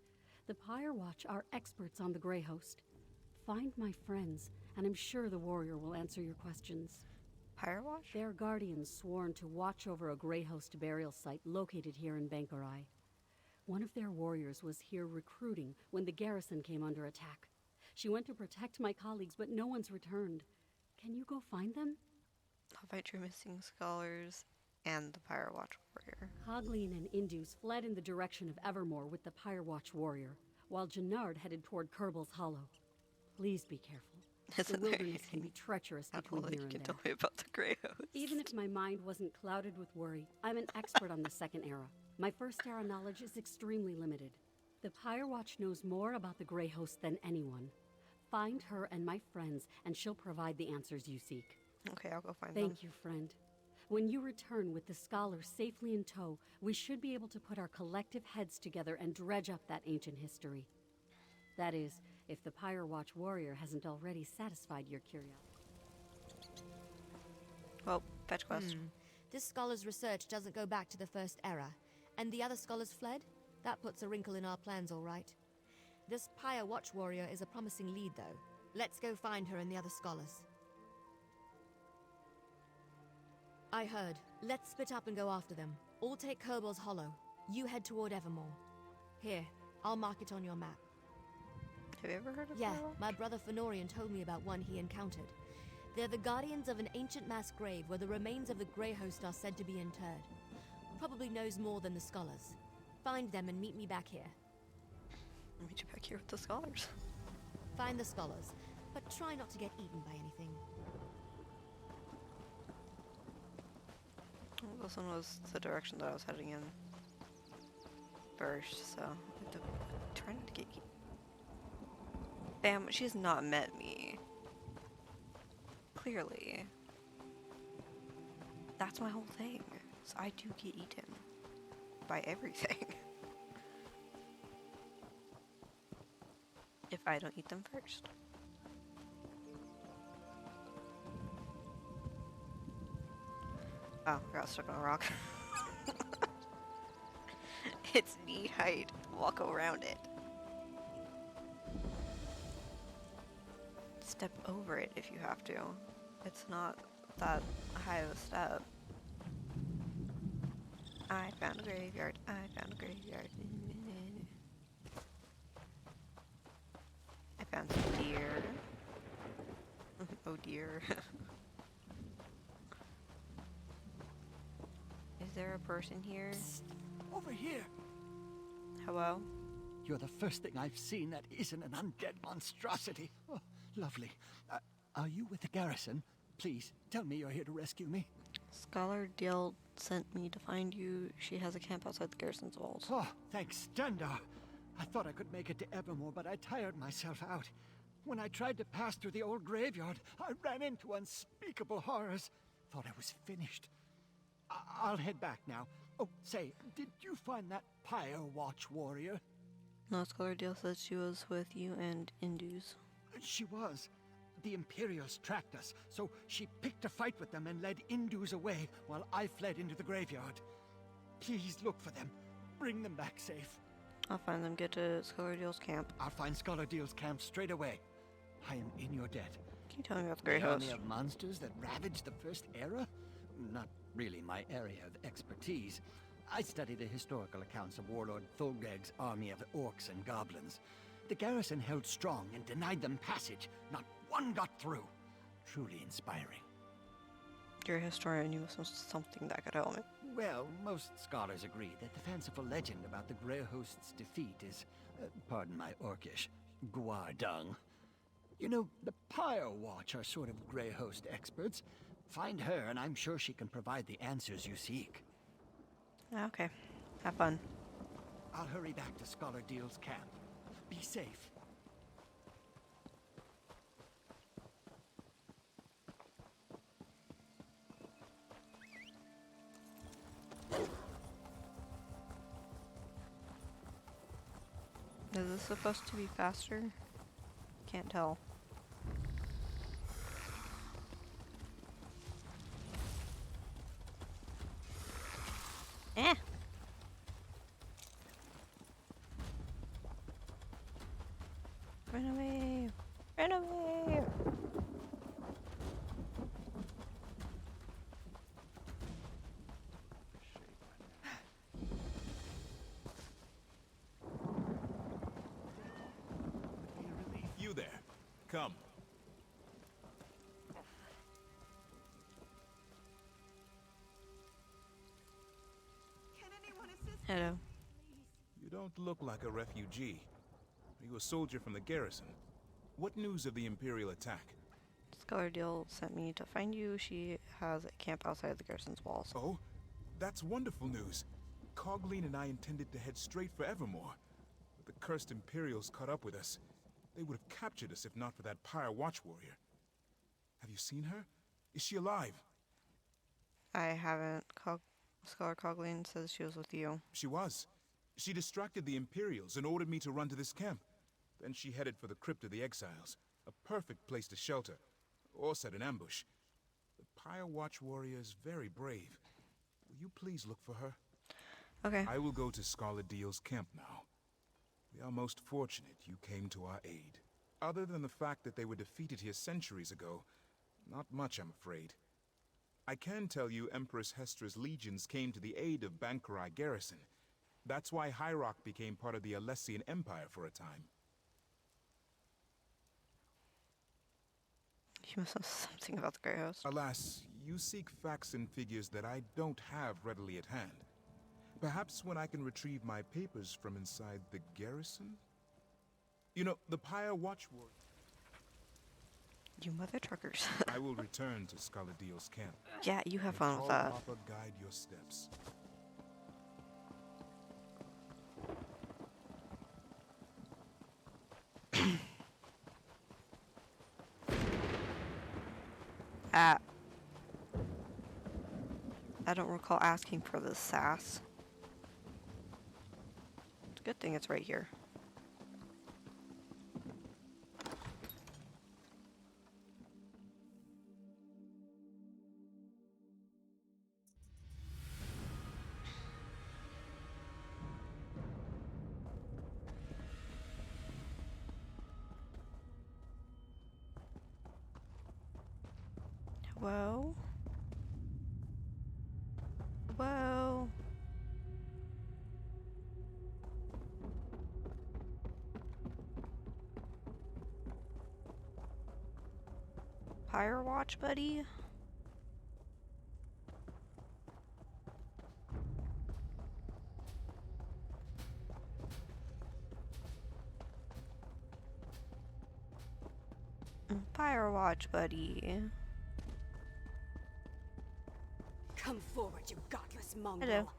the Pyre Watch are experts on the Grey Host. Find my friends, and I'm sure the warrior will answer your questions. Pyre Watch? They're guardians sworn to watch over a Grey Host burial site located here in Bankarai. One of their warriors was here recruiting when the garrison came under attack. She went to protect my colleagues, but no one's returned. Can you go find them? I'll find your missing scholars and the Pyre Watch warrior. Hogleen and Indus fled in the direction of Evermore with the Pyre Watch warrior, while Jannard headed toward Kerbel's Hollow. Please be careful. The wilderness can be treacherous between here and there. Tell me about the Grey Host. Even if my mind wasn't clouded with worry, I'm an expert on the Second Era. My First Era knowledge is extremely limited. The Pyre Watch knows more about the Grey Host than anyone. Find her and my friends, and she'll provide the answers you seek. Okay, I'll go find them. Thank you, friend. When you return with the scholars safely in tow, we should be able to put our collective heads together and dredge up that ancient history. That is, if the Pyre Watch warrior hasn't already satisfied your curiosity. Well, fetch quest. This scholar's research doesn't go back to the First Era, and the other scholars fled? That puts a wrinkle in our plans, all right. This Pyre Watch warrior is a promising lead, though. Let's go find her and the other scholars. I heard. Let's split up and go after them. All take Kerbel's Hollow. You head toward Evermore. Here, I'll mark it on your map. Have you ever heard of Yeah, Pyre Watch? my brother Fenorian told me about one he encountered. They're the guardians of an ancient mass grave where the remains of the Grey Host are said to be interred. Probably knows more than the scholars. Find them and meet me back here. I'll meet you back here with the scholars. Find the scholars, but try not to get eaten by anything. Well, this one was the direction that I was heading in first, so I'm trying to get. Bam, she's not met me. Clearly. That's my whole thing. So I do get eaten by everything. If I don't eat them first. Oh, I got stuck on a rock. It's knee height. Walk around it. Step over it if you have to. It's not that high of a step. I found a graveyard. I found a graveyard. I found some deer. Oh dear. Is there a person here? Psst, over here. Hello? You're the first thing I've seen that isn't an undead monstrosity. Oh, lovely. Are you with the garrison? Please, tell me you're here to rescue me. Scholar Dill sent me to find you. She has a camp outside the garrison's walls. Oh, thanks, Dundar. I thought I could make it to Evermore, but I tired myself out. When I tried to pass through the old graveyard, I ran into unspeakable horrors. Thought I was finished. I'll head back now. Oh, say, did you find that Pyre Watch warrior? No, Scholar Dill said she was with you and Indus. She was. The Imperials tracked us, so she picked a fight with them and led Indus away while I fled into the graveyard. Please look for them. Bring them back safe. I'll find them. Get to Scholar Dill's camp. I'll find Scholar Dill's camp straight away. I am in your debt. Can you tell me about the Grey The Host? army of monsters that ravaged the First Era? Not really my area of expertise. I study the historical accounts of Warlord Thulgreg's army of orcs and goblins. The garrison held strong and denied them passage. Not one got through. Truly inspiring. You're a historian. You must know something that could help me. Well, most scholars agree that the fanciful legend about the Grey Host's defeat is, pardon my orcish, guardung. You know, the Pyre Watch are sort of Grey Host experts. Find her, and I'm sure she can provide the answers you seek. Okay. Have fun. I'll hurry back to Scholar Deal's camp. Be safe. Is this supposed to be faster? Can't tell. Eh. Run away! Run away! You there. Come. Hello. You don't look like a refugee. Are you a soldier from the garrison? What news of the Imperial attack? Scholar Deal sent me to find you. She has a camp outside the garrison's walls. Oh? That's wonderful news. Cogleen and I intended to head straight for Evermore. But the cursed Imperials caught up with us. They would have captured us if not for that Pyre Watch warrior. Have you seen her? Is she alive? I haven't. Scholar Cogleen says she was with you. She was. She distracted the Imperials and ordered me to run to this camp. Then she headed for the Crypt of the Exiles, a perfect place to shelter, or set an ambush. The Pyre Watch warrior is very brave. Will you please look for her? Okay. I will go to Scholar Deal's camp now. We are most fortunate you came to our aid. Other than the fact that they were defeated here centuries ago, not much, I'm afraid. I can tell you Empress Hestra's legions came to the aid of Bankarai garrison. That's why High Rock became part of the Alessian Empire for a time. You must know something about the Grey Host. Alas, you seek facts and figures that I don't have readily at hand. Perhaps when I can retrieve my papers from inside the garrison? You know, the Pyre Watch warrior... You mother truckers. I will return to Scholar Deal's camp. Yeah, you have fun with that. Papa guide your steps. I don't recall asking for this sass. It's a good thing it's right here. Whoa. Whoa. Pyre Watch, buddy? Pyre Watch, buddy. Come forward, you godless mongrel. Hello.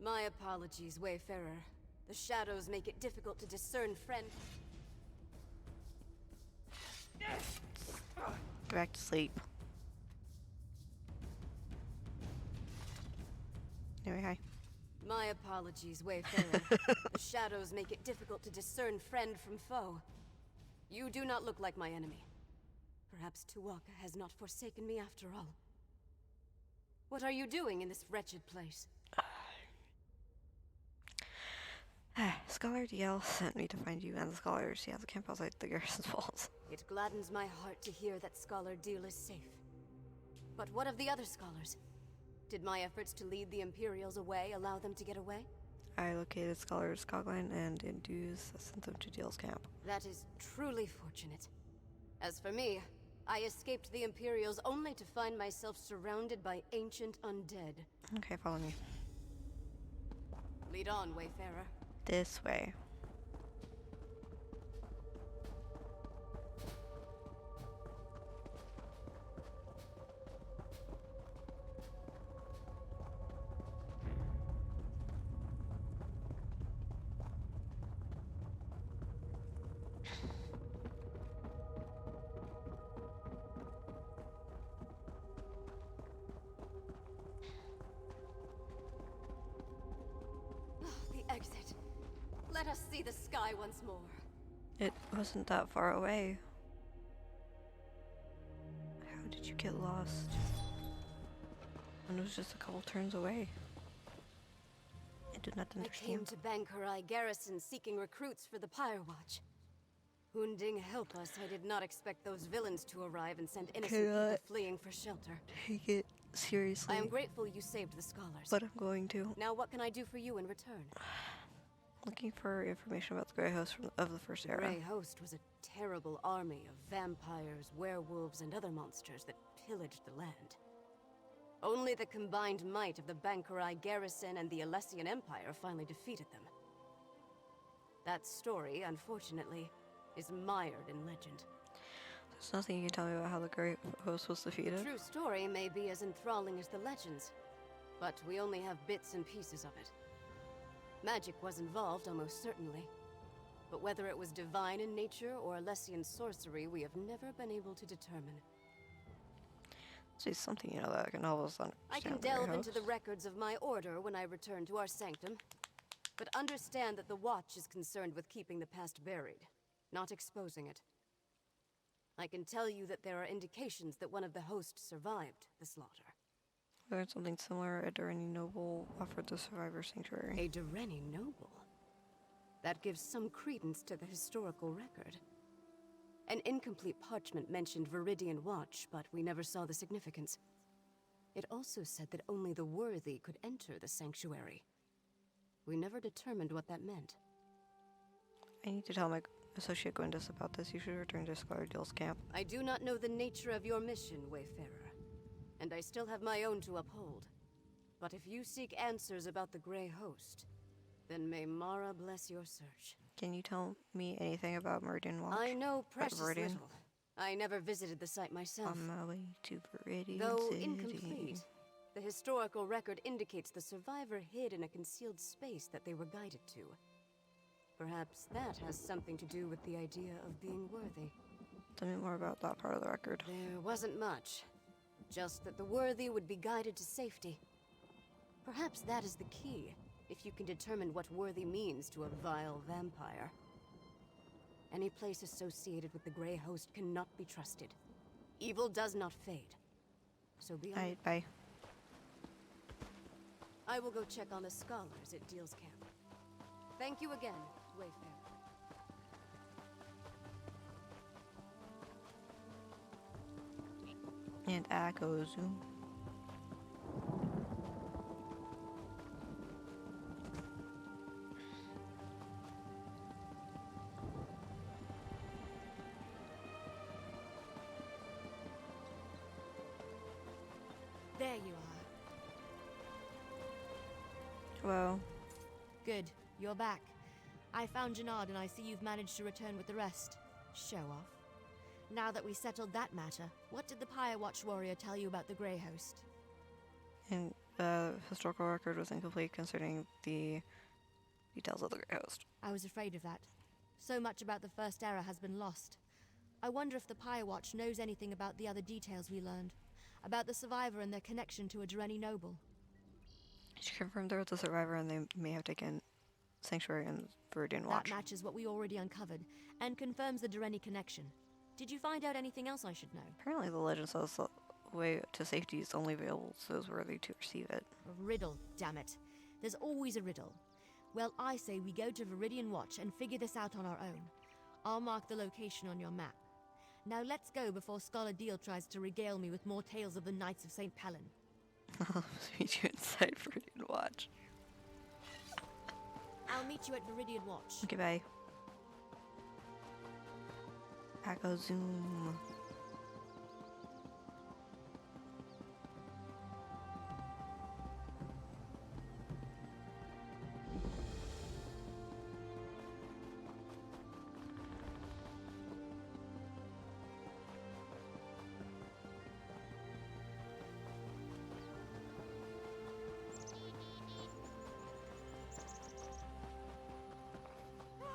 My apologies, Wayfarer. The shadows make it difficult to discern friend. Go back to sleep. Anyway, hi. My apologies, Wayfarer. The shadows make it difficult to discern friend from foe. You do not look like my enemy. Perhaps Tuwaka has not forsaken me after all. What are you doing in this wretched place? Scholar DL sent me to find you and the scholars. He has a camp outside the garrison's walls. It gladdens my heart to hear that Scholar Deal is safe. But what of the other scholars? Did my efforts to lead the Imperials away allow them to get away? I located Scholars Cogline and Indues sent them to Deal's camp. That is truly fortunate. As for me, I escaped the Imperials only to find myself surrounded by ancient undead. Okay, follow me. Lead on, Wayfarer. This way. us see the sky once more. It wasn't that far away. How did you get lost? And it was just a couple turns away. I did not understand. I came to Bankurai Garrison seeking recruits for the Pyre Watch. Hunding help us, I did not expect those villains to arrive and send innocent people fleeing for shelter. Take it seriously. I am grateful you saved the scholars. But I'm going to. Now what can I do for you in return? Looking for information about the Grey Host of the First Era. The Grey Host was a terrible army of vampires, werewolves, and other monsters that pillaged the land. Only the combined might of the Bankurai Garrison and the Alessian Empire finally defeated them. That story, unfortunately, is mired in legend. There's nothing you can tell me about how the Grey Host was defeated? The true story may be as enthralling as the legends, but we only have bits and pieces of it. Magic was involved, almost certainly. But whether it was divine in nature or Alessian sorcery, we have never been able to determine. See, something you know that can help us understand. I can delve into the records of my order when I return to our sanctum. But understand that the Watch is concerned with keeping the past buried, not exposing it. I can tell you that there are indications that one of the hosts survived the slaughter. We learned something similar. A Durrani noble offered the survivor sanctuary. A Durrani noble? That gives some credence to the historical record. An incomplete parchment mentioned Viridian Watch, but we never saw the significance. It also said that only the worthy could enter the sanctuary. We never determined what that meant. I need to tell my associate Gwendis about this. You should return to Scholar Deal's camp. I do not know the nature of your mission, Wayfarer. And I still have my own to uphold. But if you seek answers about the Grey Host, then may Mara bless your search. Can you tell me anything about Meridian Watch? I know precious little. I never visited the site myself. On my way to Viridian Though City. incomplete, the historical record indicates the survivor hid in a concealed space that they were guided to. Perhaps that has something to do with the idea of being worthy. Tell me more about that part of the record. There wasn't much. Just that the worthy would be guided to safety. Perhaps that is the key, if you can determine what worthy means to a vile vampire. Any place associated with the Grey Host cannot be trusted. Evil does not fade. So be on it. Bye. I will go check on the scholars at Deal's camp. Thank you again, Wayfarer. And Akozu. There you are. Hello. Good, you're back. I found Janard and I see you've managed to return with the rest. Show off. Now that we settled that matter, what did the Pyre Watch warrior tell you about the Grey Host? And the historical record was incomplete concerning the details of the Grey Host. I was afraid of that. So much about the First Era has been lost. I wonder if the Pyre Watch knows anything about the other details we learned. About the survivor and their connection to a Durrani noble. She confirmed there was a survivor and they may have taken sanctuary in Viridian Watch. That matches what we already uncovered, and confirms the Durrani connection. Did you find out anything else I should know? Apparently the legend says the way to safety is only available to those worthy to receive it. A riddle, damn it. There's always a riddle. Well, I say we go to Viridian Watch and figure this out on our own. I'll mark the location on your map. Now let's go before Scholar Deal tries to regale me with more tales of the Knights of St. Palin. I'll meet you inside Viridian Watch. I'll meet you at Viridian Watch. Okay, bye. Echo Zoom.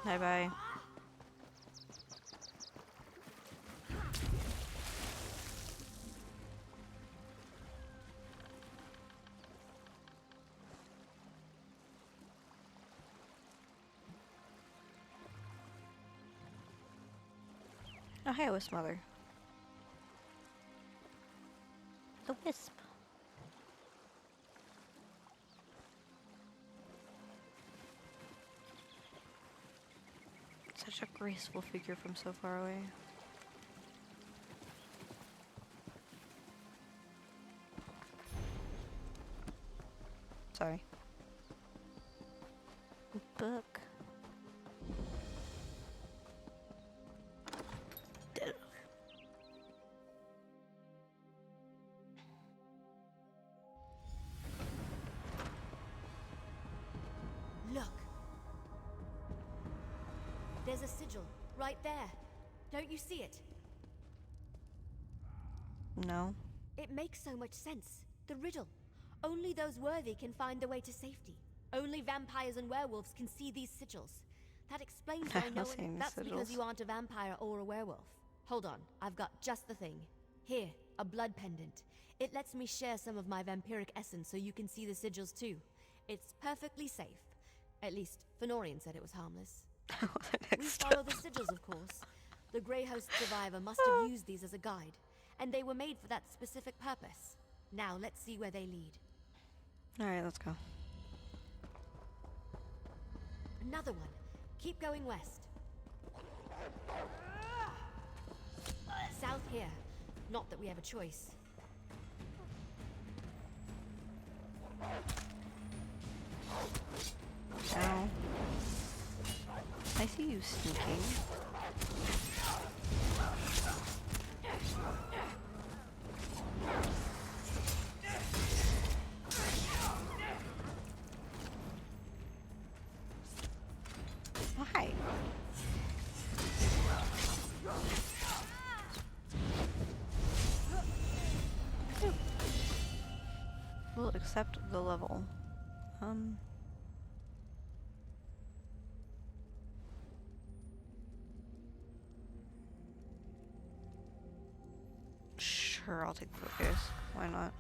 Bye-bye. Oh, hey, Wisp Mother. The Wisp. Such a graceful figure from so far away. Sorry. Book. Look. There's a sigil right there. Don't you see it? No. It makes so much sense. The riddle. Only those worthy can find the way to safety. Only vampires and werewolves can see these sigils. That explains why no one... That's because you aren't a vampire or a werewolf. Hold on, I've got just the thing. Here, a blood pendant. It lets me share some of my vampiric essence so you can see the sigils too. It's perfectly safe. At least, Fenorian said it was harmless. We follow the sigils, of course. The Grey Host survivor must have used these as a guide, and they were made for that specific purpose. Now, let's see where they lead. Alright, let's go. Another one. Keep going west. South here. Not that we have a choice. Ow. I see you sneaking. Why? We'll accept the level. Sure, I'll take focus. Why not?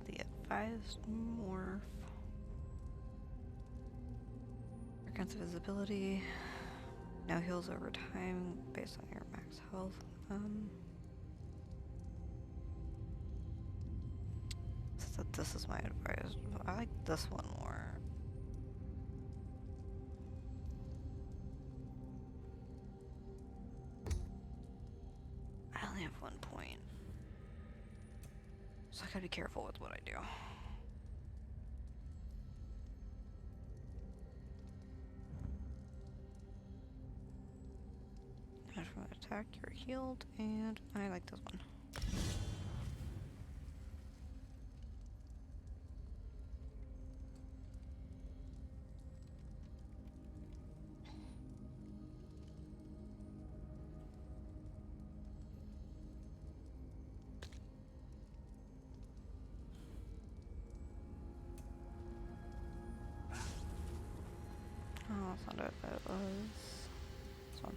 The advised morph. Grants visibility. Now heals over time based on your max health. So this is my advice. I like this one more. I only have 1 point. So I gotta be careful with what I do. From an attack, you're healed, and I like this one. Oh, that's not it. That was this one.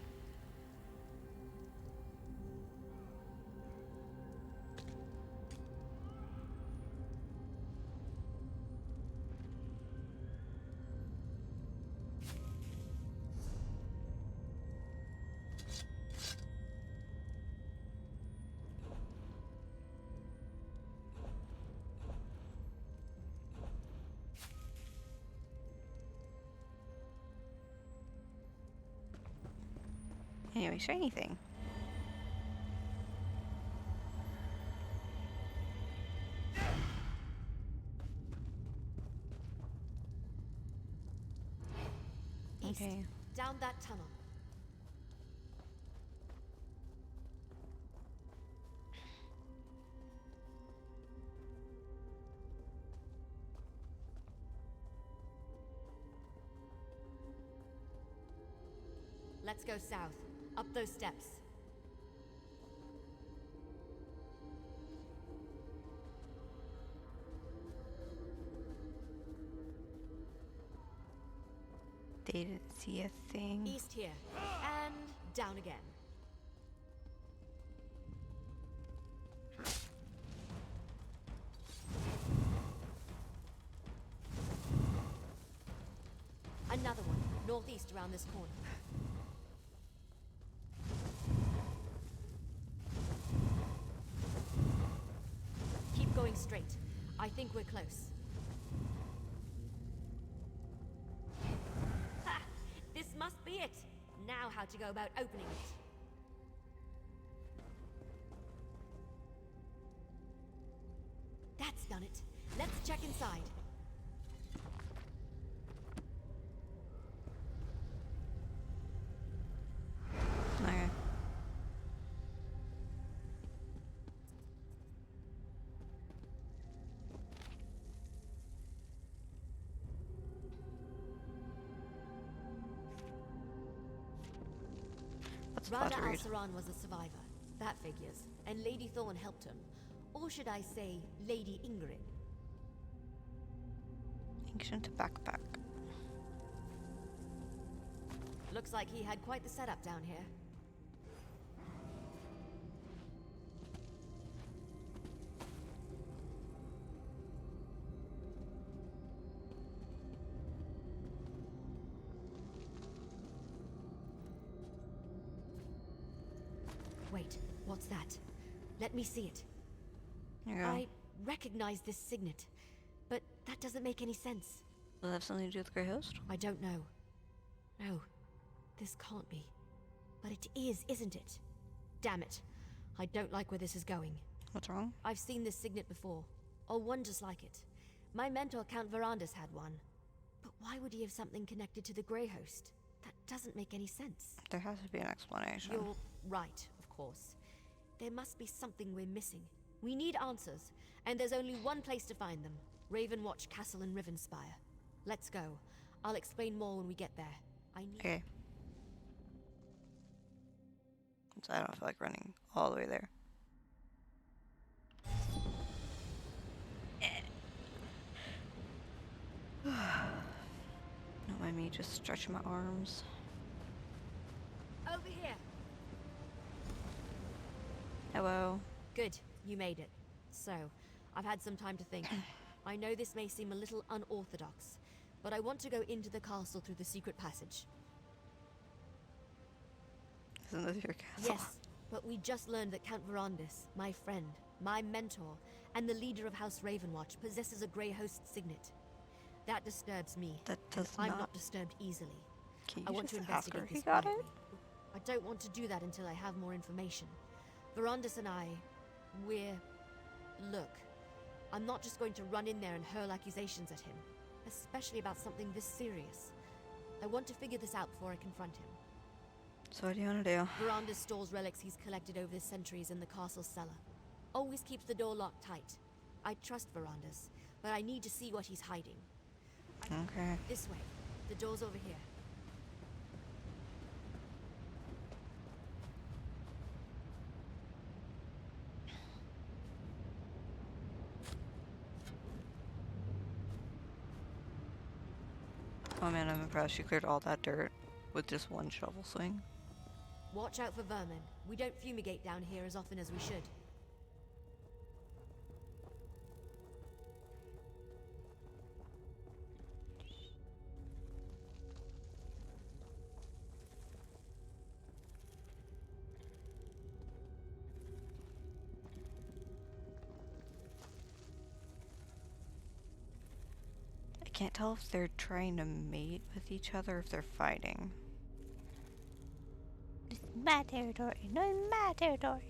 Anyway, shiny thing. East, okay. Down that tunnel. Let's go south. Up those steps. They didn't see a thing. East here. And down again. Another one. Northeast around this corner. Keep going straight. I think we're close. Ha! This must be it. Now how to go about opening it. That's done it. Let's check inside. Okay. Rada Al-Saran was a survivor. That figures. And Lady Thorn helped him. Or should I say, Lady Ingrid? Ancient backpack. Looks like he had quite the setup down here. Wait, what's that? Let me see it. Yeah. I recognize this signet, but that doesn't make any sense. Does that have something to do with Grey Host? I don't know. No, this can't be. But it is, isn't it? Damn it. I don't like where this is going. What's wrong? I've seen this signet before, or one just like it. My mentor, Count Verandis, had one. But why would he have something connected to the Grey Host? That doesn't make any sense. There has to be an explanation. You're right, of course. There must be something we're missing. We need answers, and there's only one place to find them. Ravenwatch Castle in Rivenspire. Let's go. I'll explain more when we get there. I need... Okay. So I don't feel like running all the way there. Don't mind me just stretching my arms. Over here. Hello. Good, you made it. So, I've had some time to think. I know this may seem a little unorthodox, but I want to go into the castle through the secret passage. Isn't this your castle? Yes, but we just learned that Count Verandis, my friend, my mentor, and the leader of House Ravenwatch possesses a Grey Host signet. That disturbs me. That does I'm not. not disturbed easily. Can I you want to just ask her investigate if he this got quietly. it? I don't want to do that until I have more information. Verandis and Look, I'm not just going to run in there and hurl accusations at him, especially about something this serious. I want to figure this out before I confront him. So what do you want to do? Verandis stores relics he's collected over the centuries in the castle cellar. Always keeps the door locked tight. I trust Verandis, but I need to see what he's hiding. Okay. This way. The door's over here. Oh man, I'm impressed. She cleared all that dirt with just one shovel swing. Watch out for vermin. We don't fumigate down here as often as we should. I can't tell if they're trying to mate with each other or if they're fighting. It's my territory, not my territory.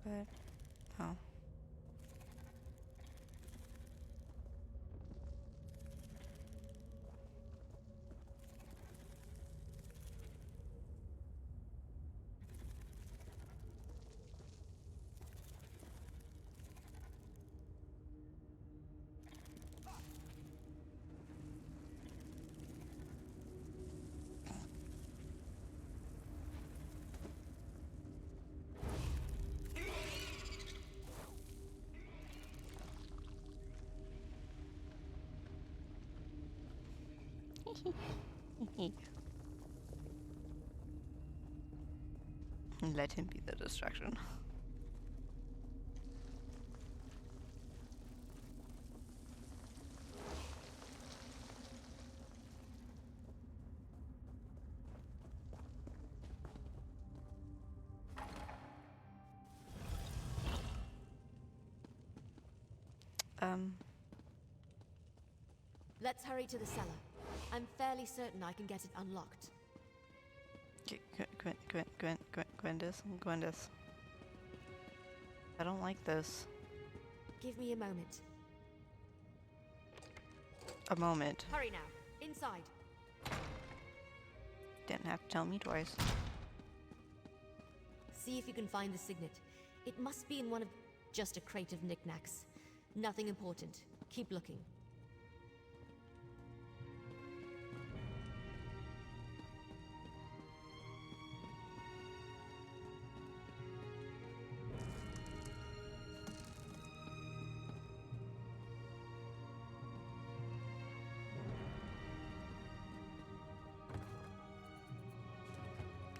But, oh. Let him be the distraction. Let's hurry to the cellar. I'm fairly certain I can get it unlocked. Gwendis. I don't like this. Give me a moment. A moment. Hurry now. Inside. Didn't have to tell me twice. See if you can find the signet. It must be in one of... just a crate of knickknacks. Nothing important. Keep looking.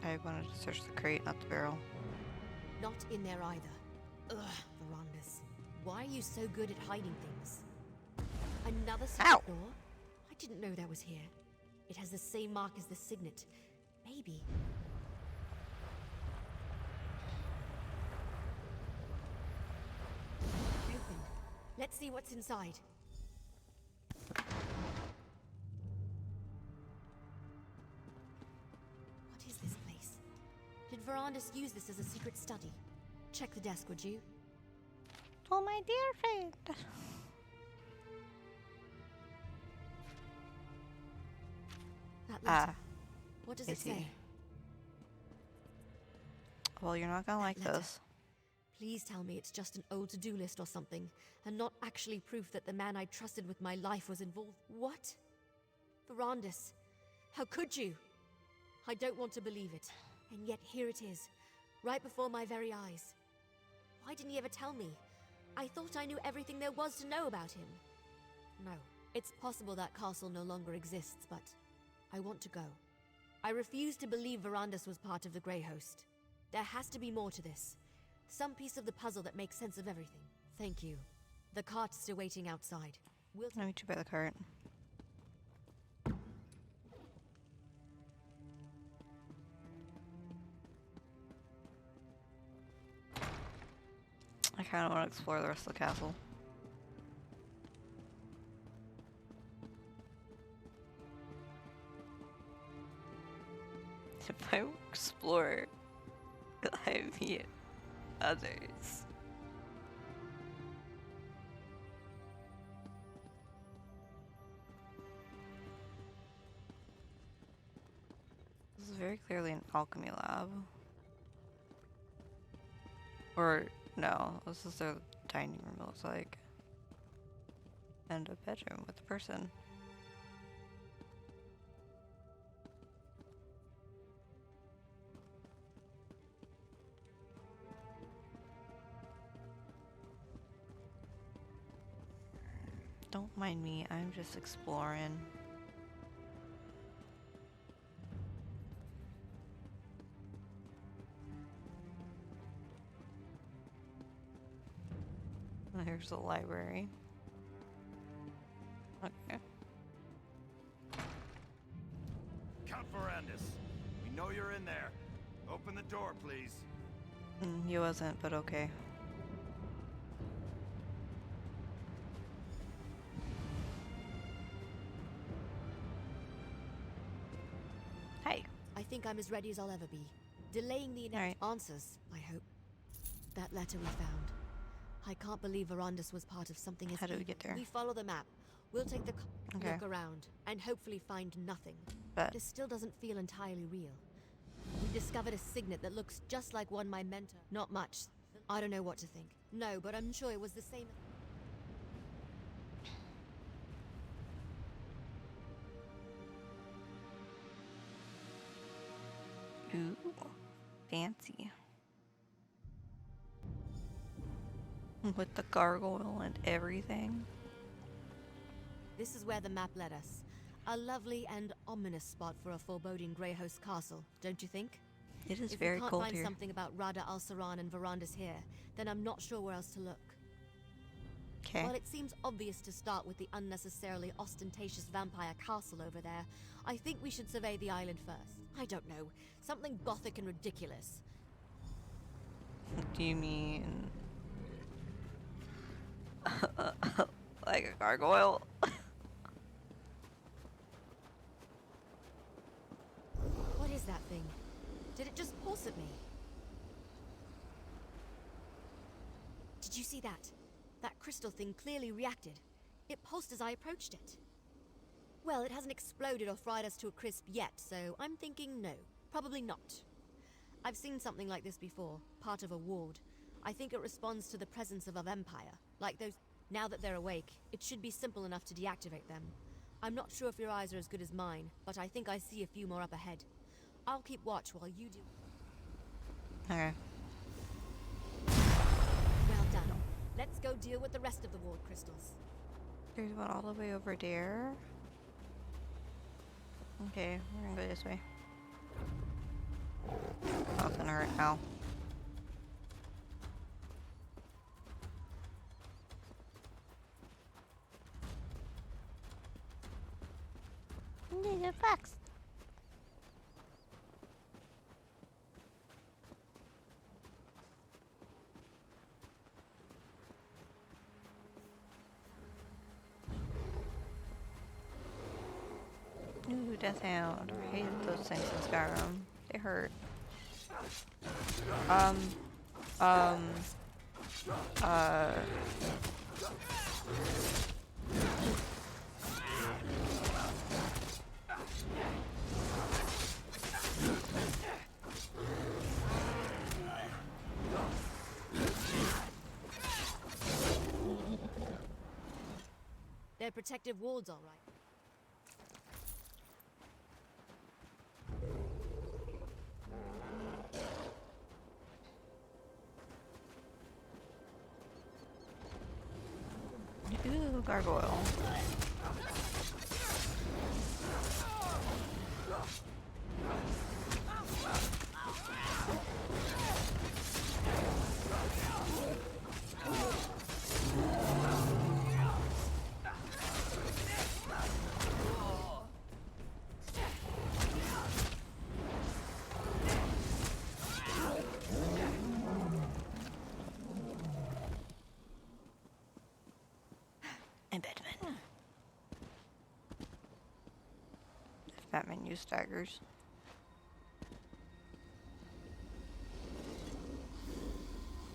I wanted to search the crate, not the barrel. Not in there either. Ugh, Verandas. Why are you so good at hiding things? Another secret door? I didn't know that was here. It has the same mark as the signet. Maybe. Open. Let's see what's inside. What is this place? Did Verandas use this as a secret study? Check the desk, would you? Oh, my dear friend. That letter. What does it say? Well, you're not gonna like this. Please tell me it's just an old to-do list or something, and not actually proof that the man I trusted with my life was involved. What? Verandas, how could you? I don't want to believe it, and yet here it is, right before my very eyes. Why didn't he ever tell me? I thought I knew everything there was to know about him. No, it's possible that castle no longer exists, but I want to go. I refuse to believe Verandas was part of the Grey Host. There has to be more to this. Some piece of the puzzle that makes sense of everything. Thank you. The cart's still waiting outside. Let me too by the cart. I kind of want to explore the rest of the castle. If I explore, will I meet others? This is very clearly an alchemy lab. Or, no, this is their dining room, it looks like. And a bedroom with a person. Don't mind me, I'm just exploring. Here's the library. Okay. Count Verandas, we know you're in there. Open the door, please. He wasn't, but okay. Hey. I think I'm as ready as I'll ever be. Delaying the answers, I hope. That letter we found. I can't believe Verandas was part of something as How do we get there? We follow the map. We'll take the look around and hopefully find nothing. This still doesn't feel entirely real. We discovered a signet that looks just like one my mentor. Not much. I don't know what to think. No, but I'm sure it was the same. Ooh, fancy. With the gargoyle and everything. This is where the map led us. A lovely and ominous spot for a foreboding Greyhost castle, don't you think? It is if very we can't cold find here. something about Rada al-Saran and Verandas here, then I'm not sure where else to look. Okay. While it seems obvious to start with the unnecessarily ostentatious vampire castle over there, I think we should survey the island first. I don't know, something gothic and ridiculous. Do you mean like a gargoyle? What is that thing? Did it just pulse at me? Did you see that? That crystal thing clearly reacted. It pulsed as I approached it. Well, it hasn't exploded or fried us to a crisp yet, so I'm thinking no, probably not. I've seen something like this before, part of a ward. I think it responds to the presence of a vampire, like those. Now that they're awake, it should be simple enough to deactivate them. I'm not sure if your eyes are as good as mine, but I think I see a few more up ahead. I'll keep watch while you do. Okay. Well done. Let's go deal with the rest of the ward crystals. There's one all the way over there. Okay, we're gonna go this way. Nothing right now. Need a fox. Ooh, death hound. I hate those things in Skyrim. They hurt. They're protective wards, all right. Ooh, gargoyle. Batman. If Batman used daggers.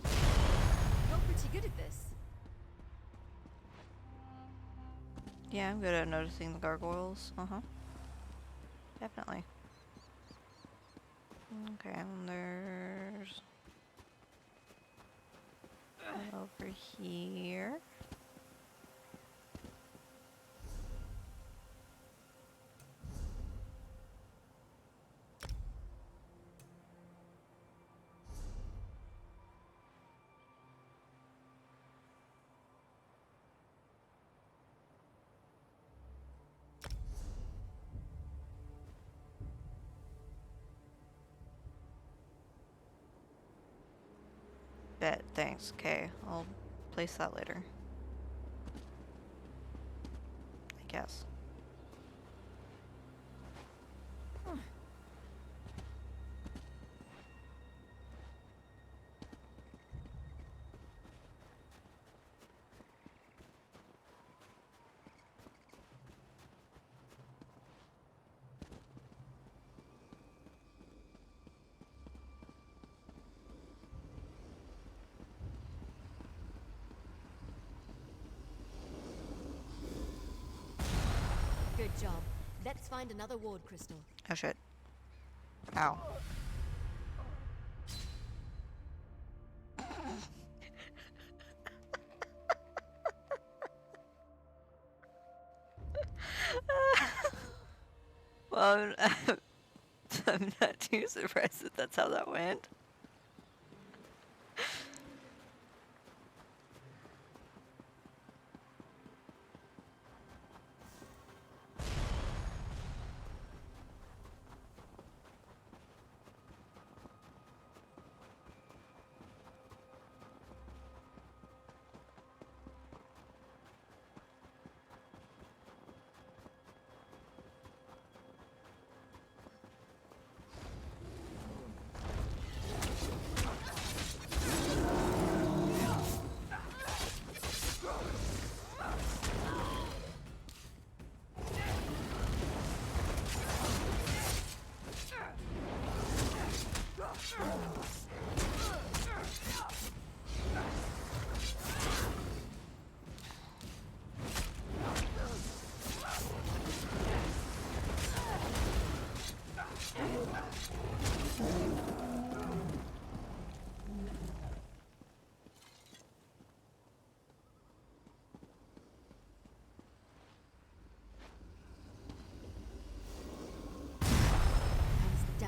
You're pretty good at this. Yeah, I'm good at noticing the gargoyles. Definitely. Okay, and there's one over here. Bet, thanks. Okay, I'll place that later. I guess. Good job. Let's find another ward crystal. Oh shit. Ow. Well, I'm not too surprised that that's how that went.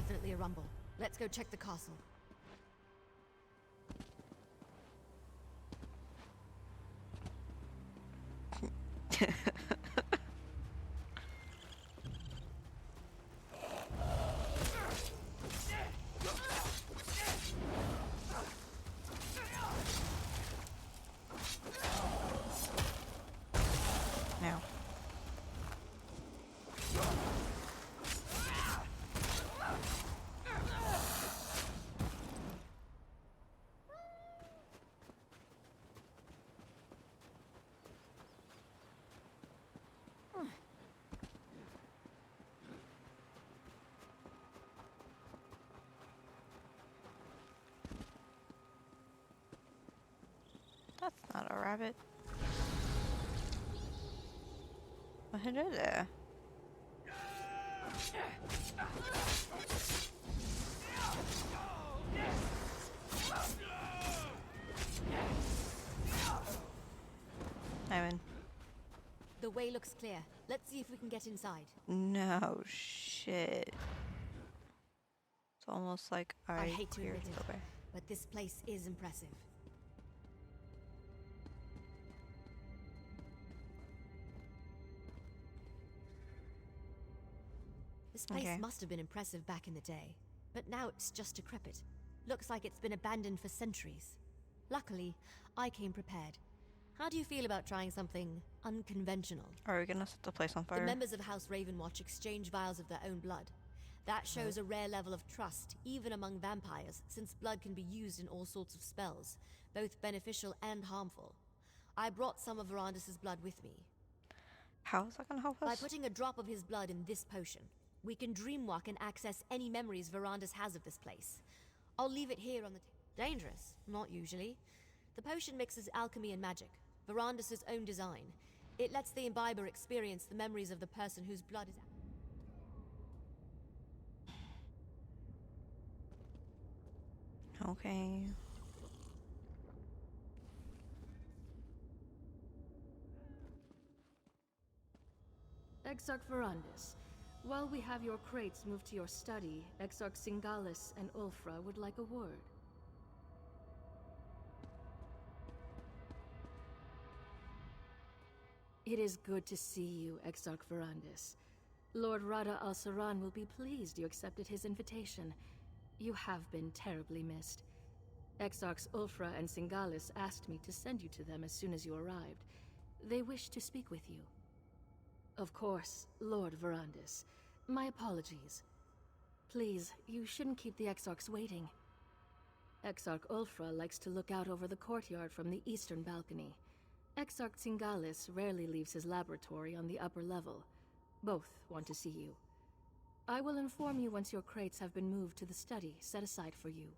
definitely a rumble. Let's go check the castle. Now. That's not a rabbit. Hello there. I'm in. The way looks clear. Let's see if we can get inside. No shit. It's almost like I hate to cleared admit the it, way. but this place is impressive. This place must have been impressive back in the day, but now it's just decrepit. Looks like it's been abandoned for centuries. Luckily, I came prepared. How do you feel about trying something unconventional? Are we gonna set the place on fire? The members of House Ravenwatch exchange vials of their own blood. That shows a rare level of trust, even among vampires, since blood can be used in all sorts of spells, both beneficial and harmful. I brought some of Verandis' blood with me. How is that gonna help us? By putting a drop of his blood in this potion, we can dreamwalk and access any memories Verandis has of this place. I'll leave it here on the Dangerous? Not usually. The potion mixes alchemy and magic, Verandis' own design. It lets the imbiber experience the memories of the person whose blood is... Okay. Exarch Verandis, while we have your crates moved to your study, Exarch Singalis and Ulfra would like a word. It is good to see you, Exarch Verandis. Lord Rada al-Saran will be pleased you accepted his invitation. You have been terribly missed. Exarchs Ulfra and Singalis asked me to send you to them as soon as you arrived. They wish to speak with you. Of course, Lord Verandis. My apologies. Please, you shouldn't keep the Exarchs waiting. Exarch Ulfra likes to look out over the courtyard from the eastern balcony. Exarch Singalis rarely leaves his laboratory on the upper level. Both want to see you. I will inform you once your crates have been moved to the study set aside for you.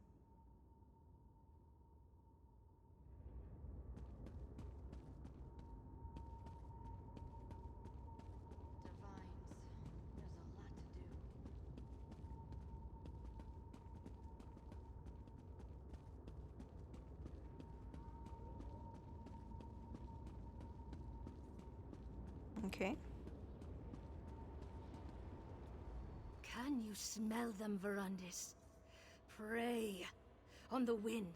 Okay. Can you smell them, Verandis? Prey on the wind.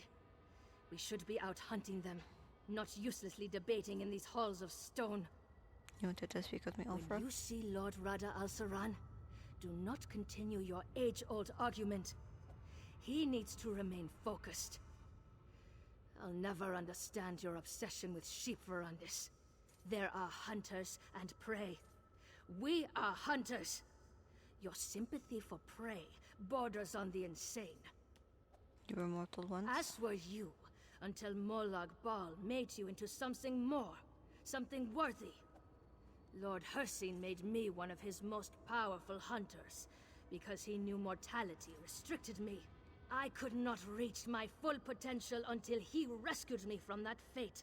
We should be out hunting them, not uselessly debating in these halls of stone. You wanted to speak with me, Ulfra? When you see Lord Rada al-Saran, do not continue your age-old argument. He needs to remain focused. I'll never understand your obsession with sheep, Verandis. There are hunters and prey. We are hunters. Your sympathy for prey borders on the insane. You were mortal once? As were you, until Molag Bal made you into something more, something worthy. Lord Hircine made me one of his most powerful hunters, because he knew mortality restricted me. I could not reach my full potential until he rescued me from that fate.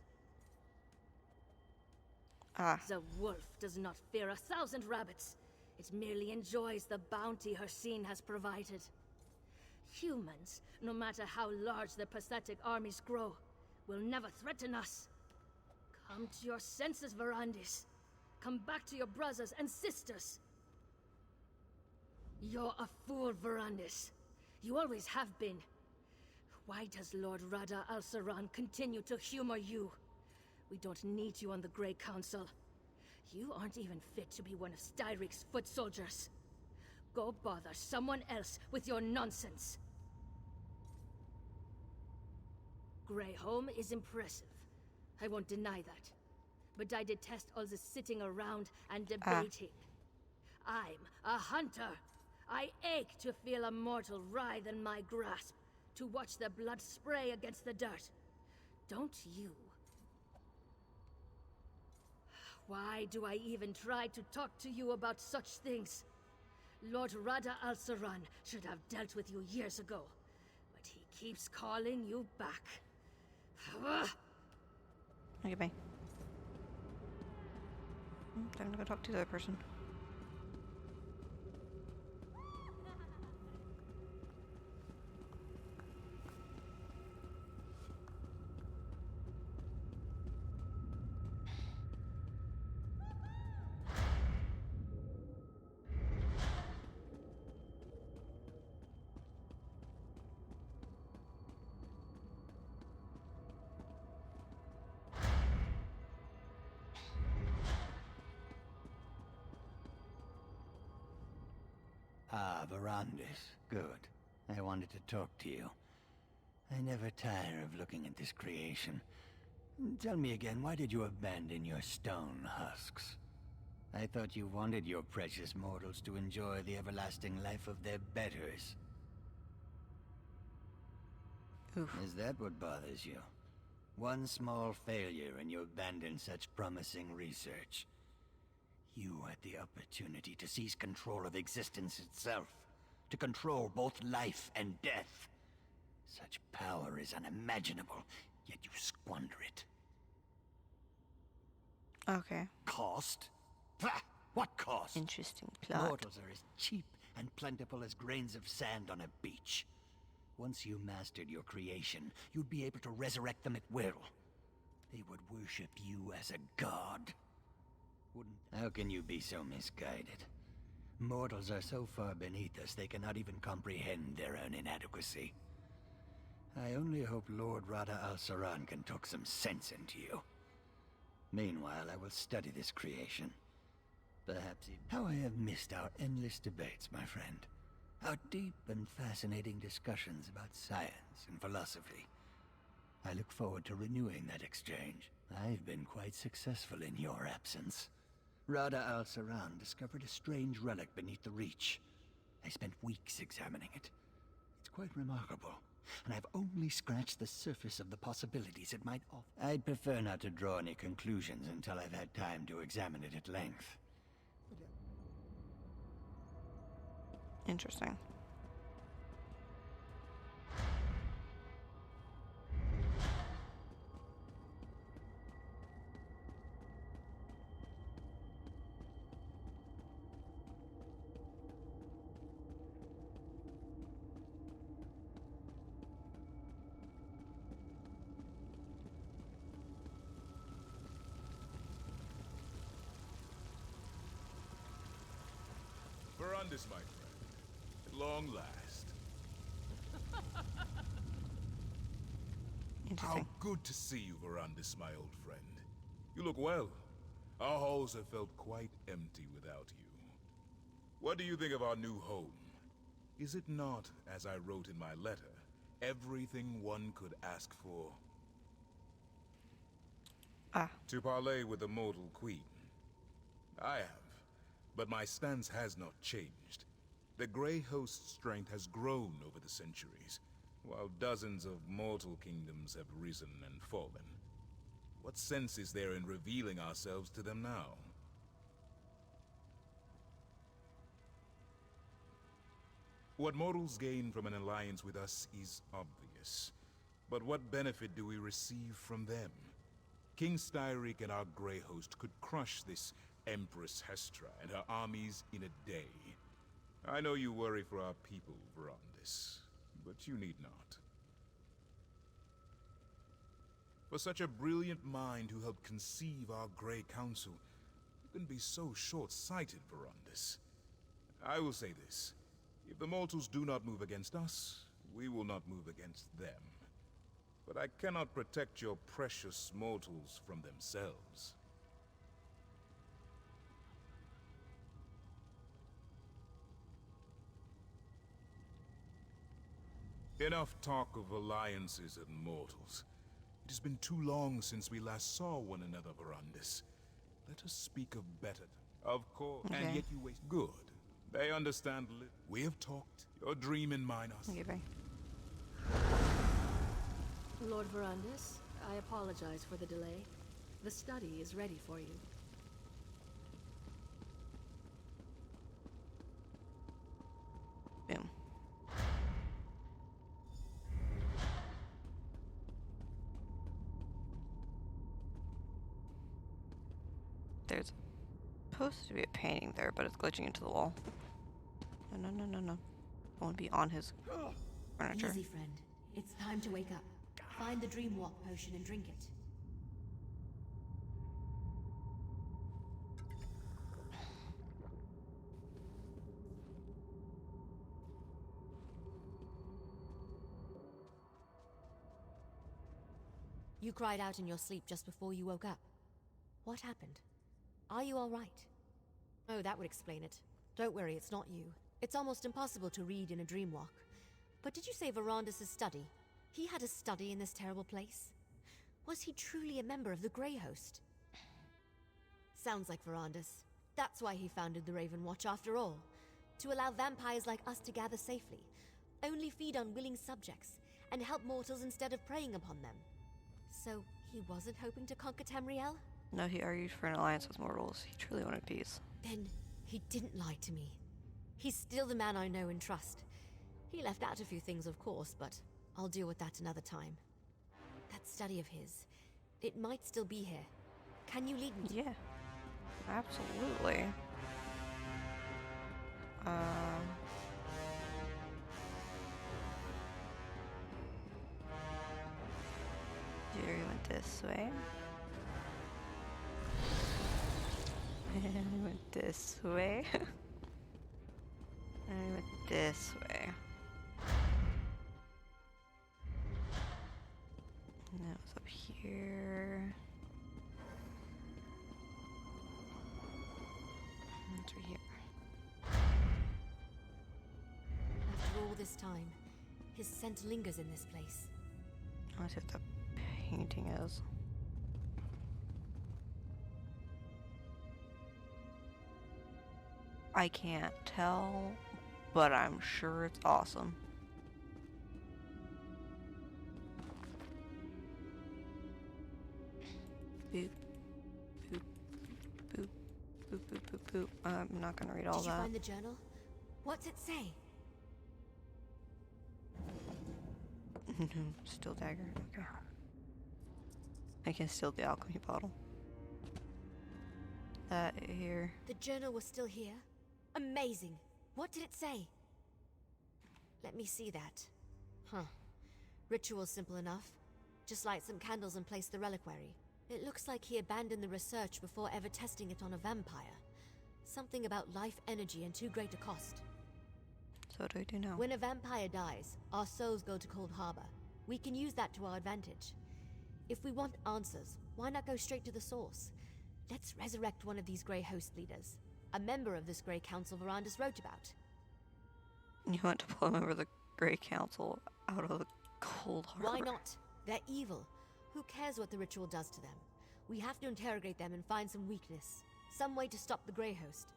The wolf does not fear 1,000 rabbits. It merely enjoys the bounty Hircine has provided. Humans, no matter how large their pathetic armies grow, will never threaten us. Come to your senses, Verandis. Come back to your brothers and sisters. You're a fool, Verandis. You always have been. Why does Lord Rada al-Saran continue to humor you? We don't need you on the Grey Council. You aren't even fit to be one of Styric's foot soldiers. Go bother someone else with your nonsense. Greyholm is impressive. I won't deny that. But I detest all the sitting around and debating. I'm a hunter. I ache to feel a mortal writhe in my grasp, to watch the blood spray against the dirt. Don't you? Why do I even try to talk to you about such things? Lord Rada al-Saran should have dealt with you years ago, but he keeps calling you back. Okay, bye. Time to go talk to the other person. Ah, Verandis. Good. I wanted to talk to you. I never tire of looking at this creation. Tell me again, why did you abandon your stone husks? I thought you wanted your precious mortals to enjoy the everlasting life of their betters. Oof. Is that what bothers you? One small failure and you abandon such promising research. You had the opportunity to seize control of existence itself, to control both life and death. Such power is unimaginable, yet you squander it. Okay. Cost? Pah! What cost? Interesting plot. Mortals are as cheap and plentiful as grains of sand on a beach. Once you mastered your creation, you'd be able to resurrect them at will. They would worship you as a god. How can you be so misguided? Mortals are so far beneath us they cannot even comprehend their own inadequacy. I only hope Lord Rada al-Saran can talk some sense into you. Meanwhile, I will study this creation. Perhaps how I have missed our endless debates, my friend. Our deep and fascinating discussions about science and philosophy. I look forward to renewing that exchange. I've been quite successful in your absence. Rada al-Saran discovered a strange relic beneath the Reach. I spent weeks examining it. It's quite remarkable, and I've only scratched the surface of the possibilities it might offer. I'd prefer not to draw any conclusions until I've had time to examine it at length. Interesting. Verandis, my friend. At long last. How good to see you, Verandis, my old friend. You look well. Our halls have felt quite empty without you. What do you think of our new home? Is it not, as I wrote in my letter, everything one could ask for? To parley with the mortal queen. I have, but my stance has not changed. The Grey Host's strength has grown over the centuries, while dozens of mortal kingdoms have risen and fallen. What sense is there in revealing ourselves to them now? What mortals gain from an alliance with us is obvious. But what benefit do we receive from them? King Styric and our Grey Host could crush this Empress Hestra and her armies in a day. I know you worry for our people, Verandis, but you need not. For such a brilliant mind who helped conceive our Grey Council, you can be so short-sighted, Verandis. I will say this. If the mortals do not move against us, we will not move against them. But I cannot protect your precious mortals from themselves. Enough talk of alliances and mortals. It has been too long since we last saw one another, Verandis. Let us speak of better. Of course. Okay. And yet you waste. Good. They understand. We have talked. Your dream and mine are. Okay, bye. Lord Verandis, I apologize for the delay. The study is ready for you. Boom. There's supposed to be a painting there, but it's glitching into the wall. No, no, no, no, no. I want to be on his furniture. Easy, friend. It's time to wake up. Find the dream walk potion and drink it. You cried out in your sleep just before you woke up. What happened? Are you all right? Oh, that would explain it. Don't worry, it's not you. It's almost impossible to read in a dream walk. But did you say Verandis' study? He had a study in this terrible place? Was he truly a member of the Grey Host? Sounds like Verandis. That's why he founded the Raven Watch after all. To allow vampires like us to gather safely, only feed on willing subjects, and help mortals instead of preying upon them. So, he wasn't hoping to conquer Tamriel? No, he argued for an alliance with mortals. He truly wanted peace. Then, he didn't lie to me. He's still the man I know and trust. He left out a few things, of course, but I'll deal with that another time. That study of his, it might still be here. Can you lead me to Yeah, absolutely. Jerry went this way. And I went this way. And I went this way. And that was up here. And it's right here. After all this time, his scent lingers in this place. Let's see what the painting is. I can't tell, but I'm sure it's awesome. Boop, boop, boop, boop, boop, boop, boop. I'm not gonna read all Did you that. find the journal? What's it say? Still dagger. Okay. I can steal the alchemy bottle. That here. The journal was still here? Amazing. What did it say? Let me see that. Huh. Ritual's simple enough. Just light some candles and place the reliquary. It looks like he abandoned the research before ever testing it on a vampire. Something about life energy and too great a cost. So what do I do now? When a vampire dies, our souls go to Cold Harbor. We can use that to our advantage. If we want answers, why not go straight to the source? Let's resurrect one of these Grey Host leaders. A member of this Grey Council Verandis wrote about. You want to pull a member of the Grey Council out of the Cold Harbor? Why not? They're evil. Who cares what the ritual does to them? We have to interrogate them and find some weakness. Some way to stop the Grey Host.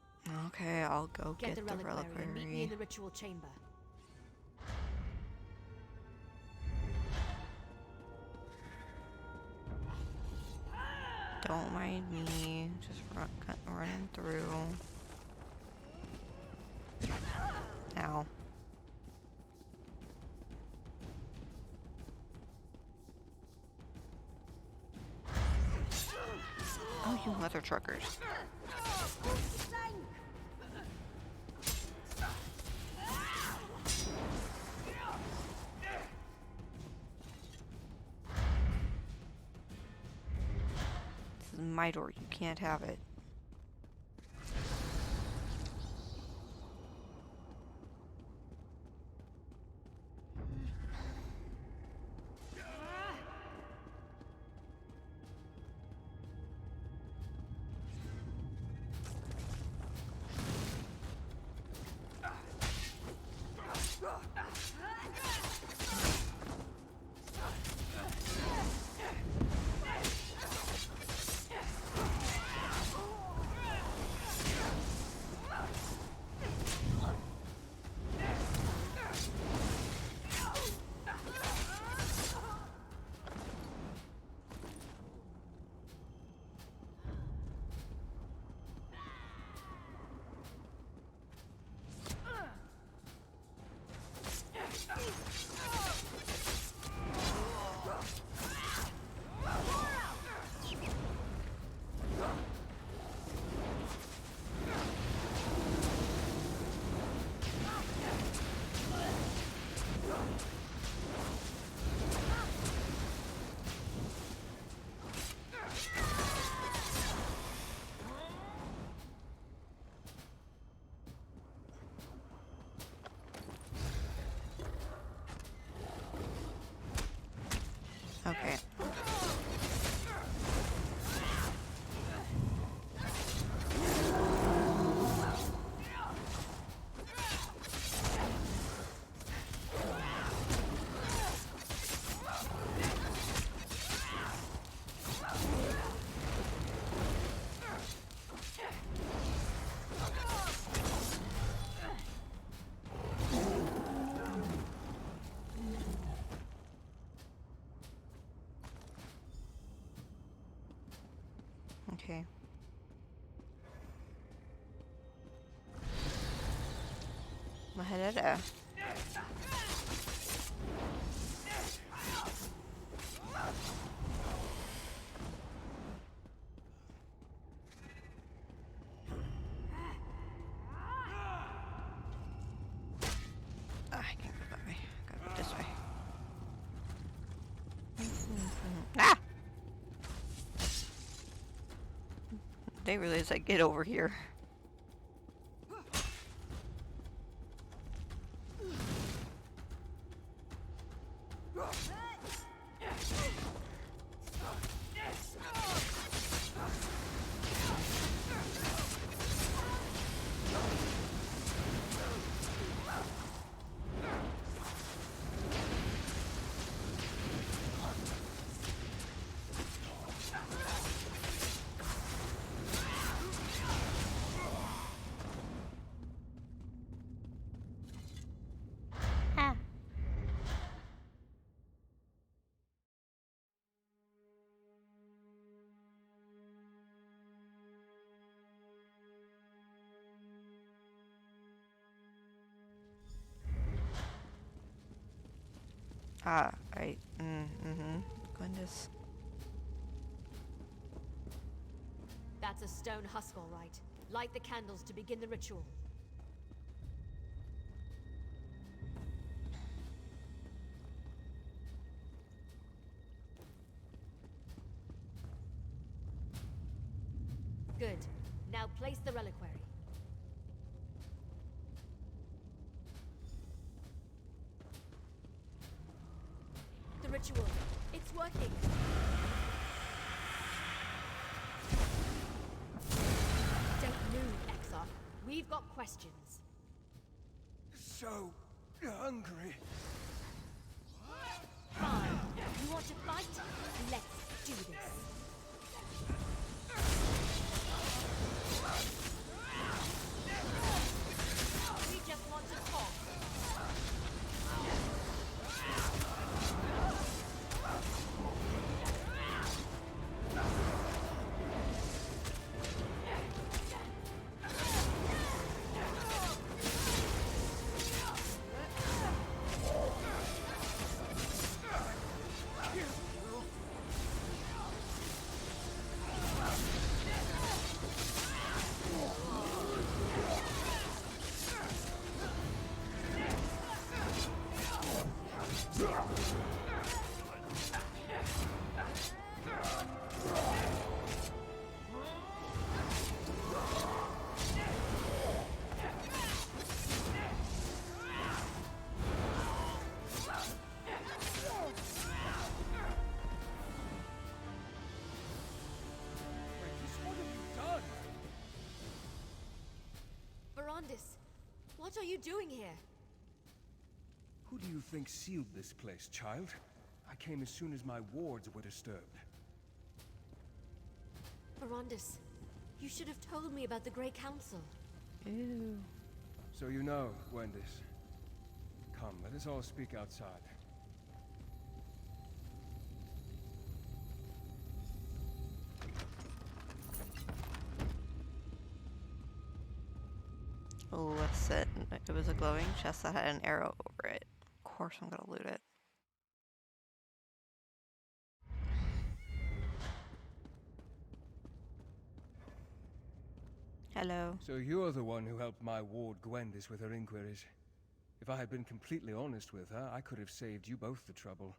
Okay, I'll go get the reliquary and meet me in reliquary. the ritual chamber. Don't mind me, just running through. Ow. Oh, you mother truckers. This is my door, you can't have it. Okay. Okay. Vad är det? I can't go that way. Gotta go this way. Ah! They realize I get over here. Right. Goodness. That's a stone husk, all right. Light the candles to begin the ritual. Good. Now place the reliquary. The ritual. It's working. Don't move, Exarch. We've got questions. So hungry. Fine. You want to fight? Let's do this. We just want to talk. What are you doing here? Who do you think sealed this place, child? I came as soon as my wards were disturbed. Verondis, you should have told me about the Grey Council. Ew. So you know, Wendis. Come, let us all speak outside. Listen, it was a glowing chest that had an arrow over it. Of course I'm gonna loot it. Hello. So you're the one who helped my ward Gwendis with her inquiries. If I had been completely honest with her, I could have saved you both the trouble.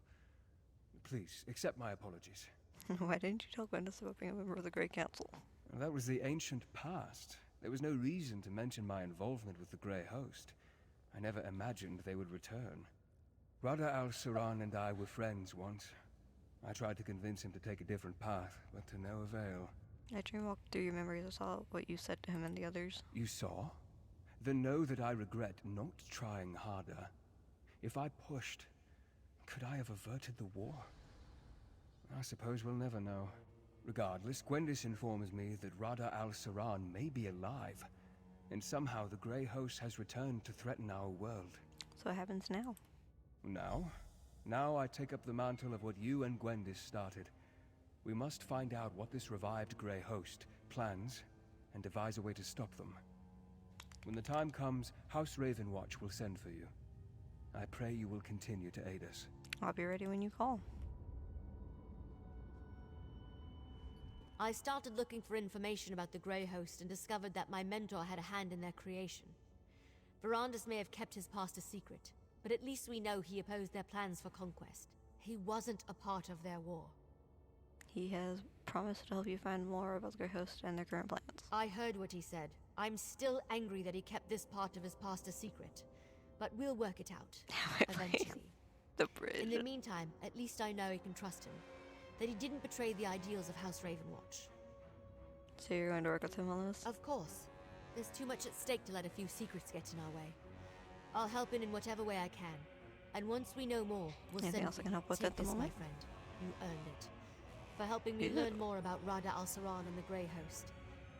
Please, accept my apologies. Why didn't you tell Gwendis about being a member of the Grey Council? Well, that was the ancient past. There was no reason to mention my involvement with the Grey Host. I never imagined they would return. Rada al-Saran and I were friends once. I tried to convince him to take a different path, but to no avail. I dreamwalked through your memories. I saw what you said to him and the others. You saw? Then know that I regret not trying harder. If I pushed, could I have averted the war? I suppose we'll never know. Regardless, Gwendis informs me that Rada al-Saran may be alive, and somehow the Grey Host has returned to threaten our world. So what happens now? Now I take up the mantle of what you and Gwendis started. We must find out what this revived Grey Host plans, and devise a way to stop them. When the time comes, House Ravenwatch will send for you. I pray you will continue to aid us. I'll be ready when you call. I started looking for information about the Grey Host and discovered that my mentor had a hand in their creation. Verandis may have kept his past a secret, but at least we know he opposed their plans for conquest. He wasn't a part of their war. He has promised to help you find more about the Grey Host and their current plans. I heard what he said. I'm still angry that he kept this part of his past a secret, but we'll work it out, eventually. The bridge. In the meantime, at least I know I can trust him, that he didn't betray the ideals of House Ravenwatch. So you're going to work with him on this? Of course. There's too much at stake to let a few secrets get in our way. I'll help in whatever way I can, and once we know more, we'll Anything send else I can help with Take at the this, moment? my friend. You earned it. For helping me Yeah. learn more about Rada al-Saran and the Grey Host,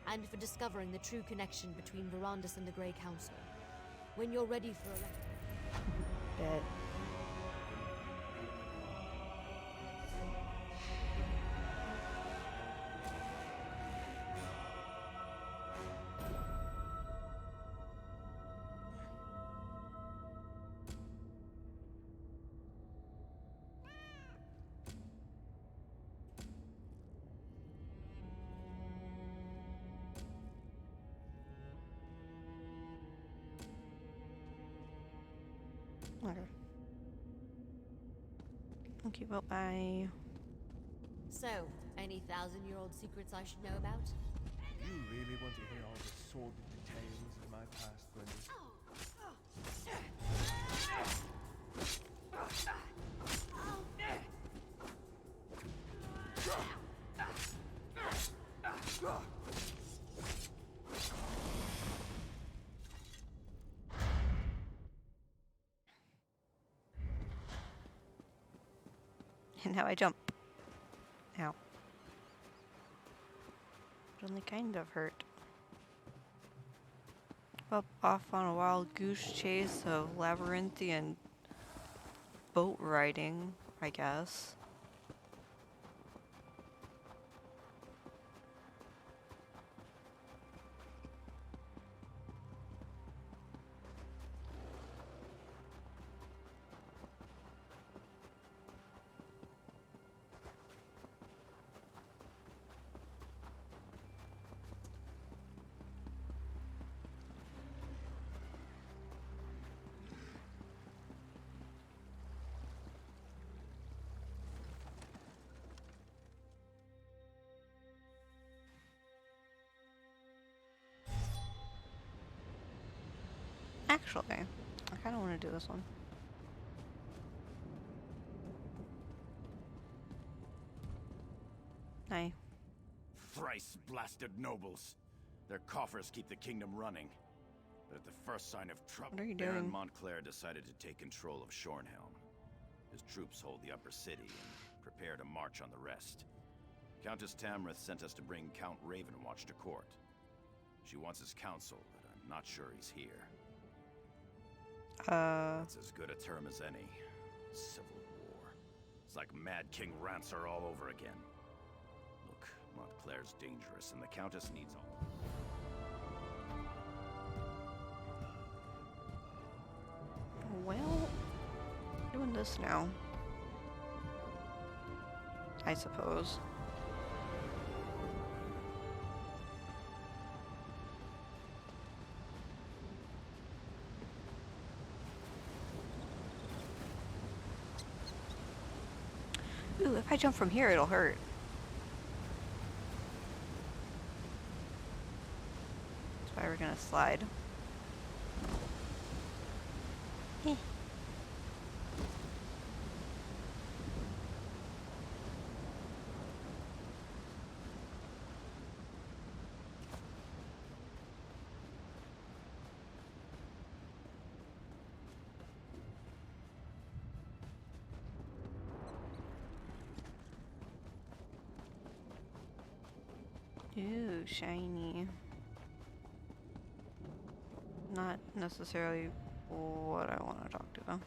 and for discovering the true connection between Verandis and the Grey Council. When you're ready for a... Dead. Okay. Okay, well, So, any 1,000-year-old secrets I should know about? You really want to hear all the sordid details of my past, Gwendis? and how I jump. Ow. It only kind of hurt. Up off on a wild goose chase of labyrinthian boat riding, I guess. Actually, I kind of want to do this one. Hi. Thrice blasted nobles. Their coffers keep the kingdom running. But at the first sign of trouble, What are you Baron doing? Montclair decided to take control of Shornhelm. His troops hold the upper city and prepare to march on the rest. Countess Tamrith sent us to bring Count Ravenwatch to court. She wants his counsel, but I'm not sure he's here. That's as good a term as any. Civil war. It's like Mad King Rancer all over again. Look, Montclair's dangerous, and the Countess needs all. Well, doing this now. I suppose. Ooh, if I jump from here, it'll hurt. That's why we're gonna slide. Ooh, shiny. Not necessarily what I want to talk to them.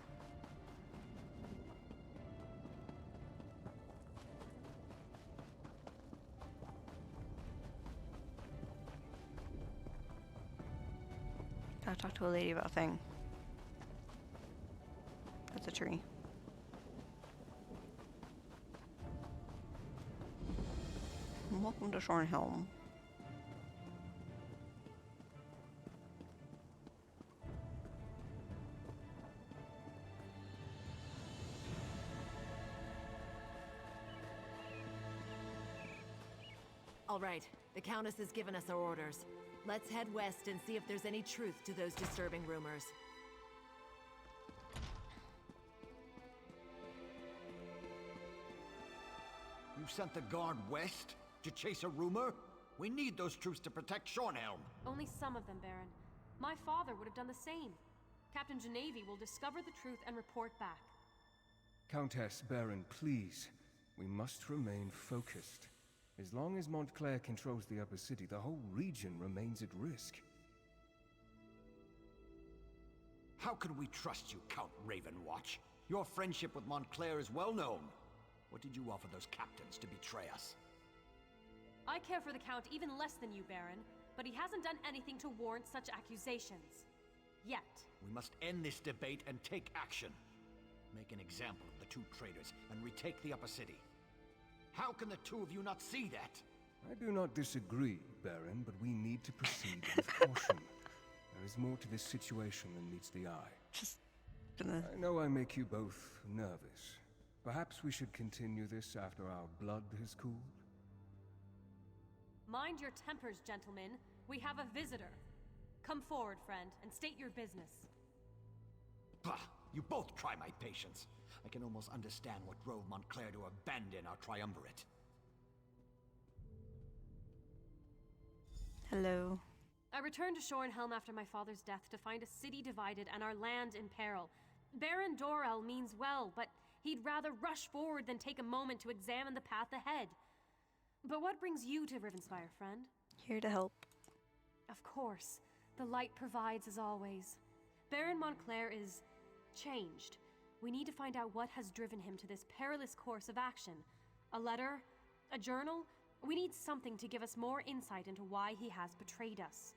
Gotta talk to a lady about a thing. That's a tree. Welcome to Shornhelm. All right, the Countess has given us our orders. Let's head west and see if there's any truth to those disturbing rumors. You sent the guard west to chase a rumor? We need those troops to protect Shornhelm. Only some of them, Baron. My father would have done the same. Captain Genevieve will discover the truth and report back. Countess, Baron, please. We must remain focused. As long as Montclair controls the upper city, the whole region remains at risk. How can we trust you, Count Ravenwatch? Your friendship with Montclair is well known. What did you offer those captains to betray us? I care for the Count even less than you, Baron, but he hasn't done anything to warrant such accusations. Yet. We must end this debate and take action. Make an example of the two traitors and retake the upper city. How can the two of you not see that? I do not disagree, Baron, but we need to proceed with caution. There is more to this situation than meets the eye. I know I make you both nervous. Perhaps we should continue this after our blood has cooled? Mind your tempers, gentlemen. We have a visitor. Come forward, friend, and state your business. Bah! You both try my patience. I can almost understand what drove Montclair to abandon our triumvirate. Hello. I returned to Shornhelm after my father's death to find a city divided and our land in peril. Baron Dorel means well, but he'd rather rush forward than take a moment to examine the path ahead. But what brings you to Rivenspire, friend? Here to help. Of course. The light provides as always. Baron Montclair is changed. We need to find out what has driven him to this perilous course of action. A letter? A journal? We need something to give us more insight into why he has betrayed us.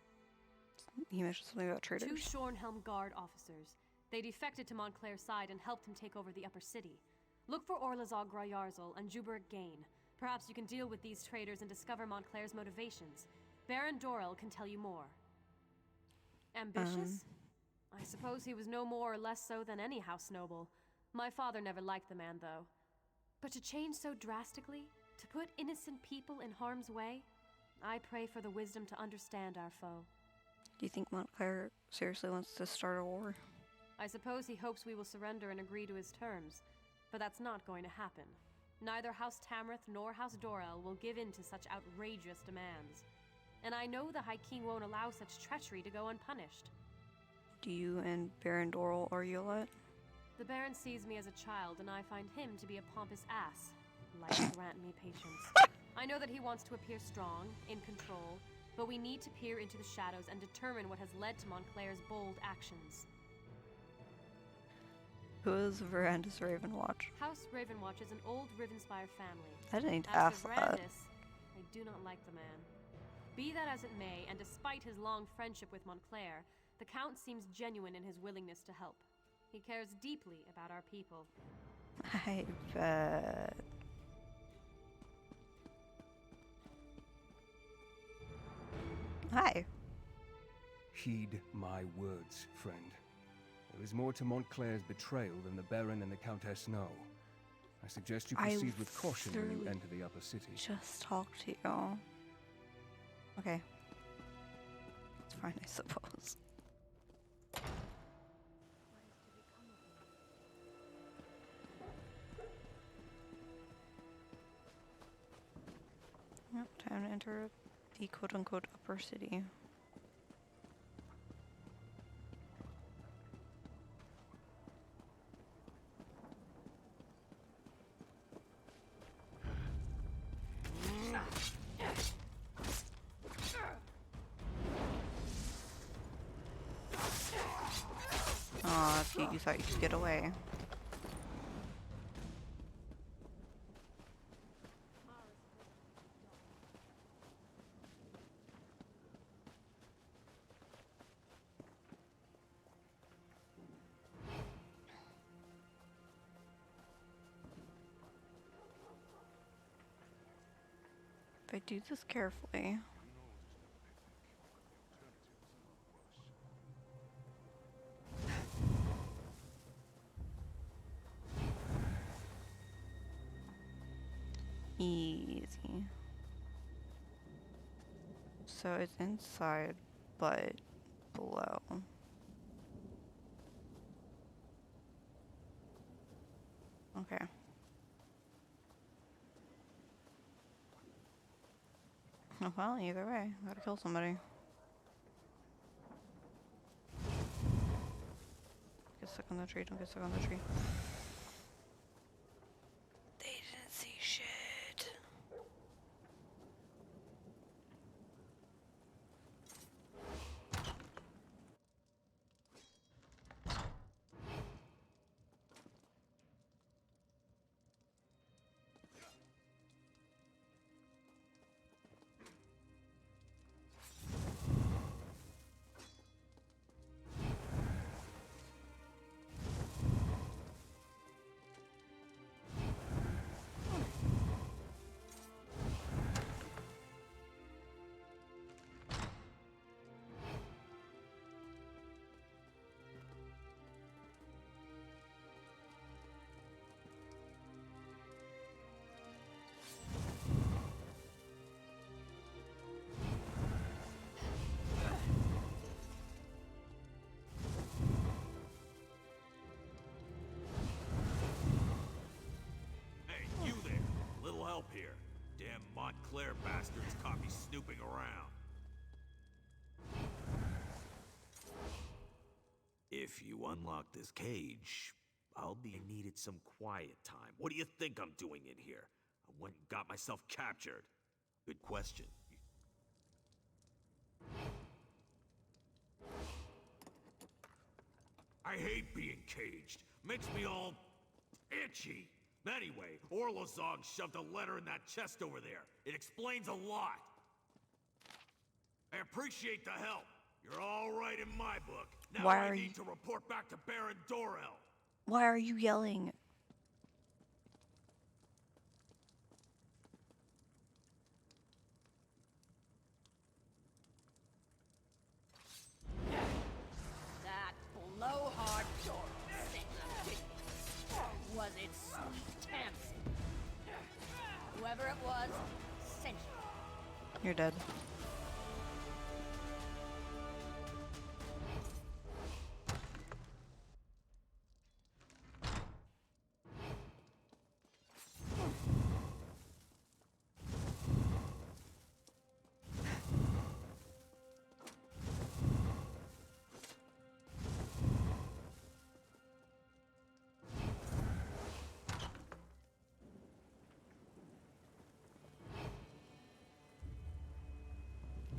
You mentioned something about traitors. 2 Shornhelm Guard officers. They defected to Montclair's side and helped him take over the upper city. Look for Orlazog Grayarzal and Juberik Gain. Perhaps you can deal with these traitors and discover Montclair's motivations. Baron Dorel can tell you more. Ambitious? I suppose he was no more or less so than any house noble. My father never liked the man, though. But to change so drastically? To put innocent people in harm's way? I pray for the wisdom to understand our foe. Do you think Montclair seriously wants to start a war? I suppose he hopes we will surrender and agree to his terms. But that's not going to happen. Neither House Tamrith nor House Dorel will give in to such outrageous demands. And I know the High King won't allow such treachery to go unpunished. Do you and Baron Dorel argue a lot? The Baron sees me as a child, and I find him to be a pompous ass. Life grant me patience. I know that he wants to appear strong, in control, but we need to peer into the shadows and determine what has led to Montclair's bold actions. Who is Verandis Ravenwatch? House Ravenwatch is an old Rivenspire family. I didn't need to As ask for that. Verandis, I do not like the man. Be that as it may, and despite his long friendship with Montclair, the Count seems genuine in his willingness to help. He cares deeply about our people. I bet. Hi. Heed my words, friend. There is more to Montclair's betrayal than the Baron and the Countess know. I suggest you proceed with caution when you enter the upper city. Just talk to you. Okay. It's fine, I suppose. Yep, time to enter the quote-unquote upper city. You thought you could get away. If I do this carefully. Easy. So it's inside, but below. Okay. Oh, well, either way, I gotta kill somebody. Get stuck on the tree, don't get stuck on the tree. They didn't see shit. Help here. Damn Montclair bastards caught me snooping around. If you unlock this cage, I'll be needed some quiet time. What do you think I'm doing in here? I went and got myself captured. Good question. I hate being caged. Makes me all itchy. Anyway, Orlozog shoved a letter in that chest over there. It explains a lot. I appreciate the help. You're all right in my book. Now Why I are need you... to report back to Baron Dorel. Why are you yelling? That blowhard door sent them, didn't it? Was it sweet Tamsin? Whoever it was, sent you. You're dead.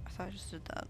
I thought I just did that.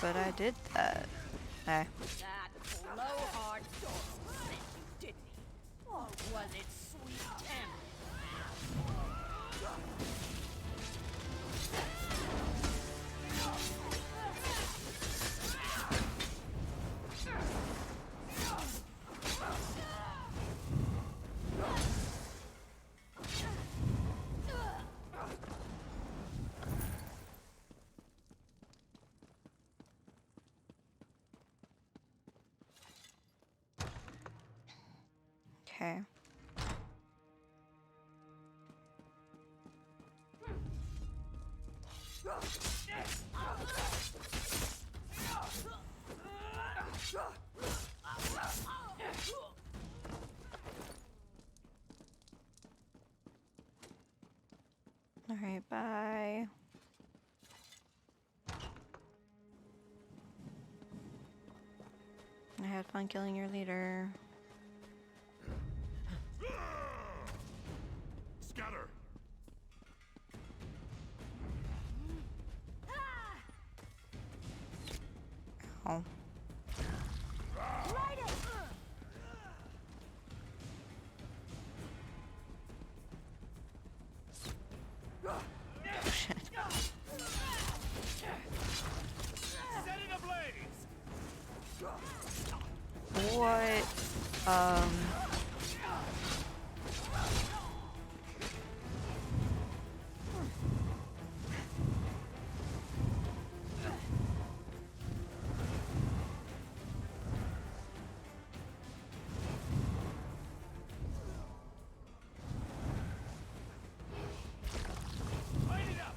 but I did that. Eh. That blowhard Doral sent you, didn't he? Or was it sweet Tammy? Okay. All right, bye. I had fun killing your leader. Scatter! Oh. Setting ablaze! What? Light it up!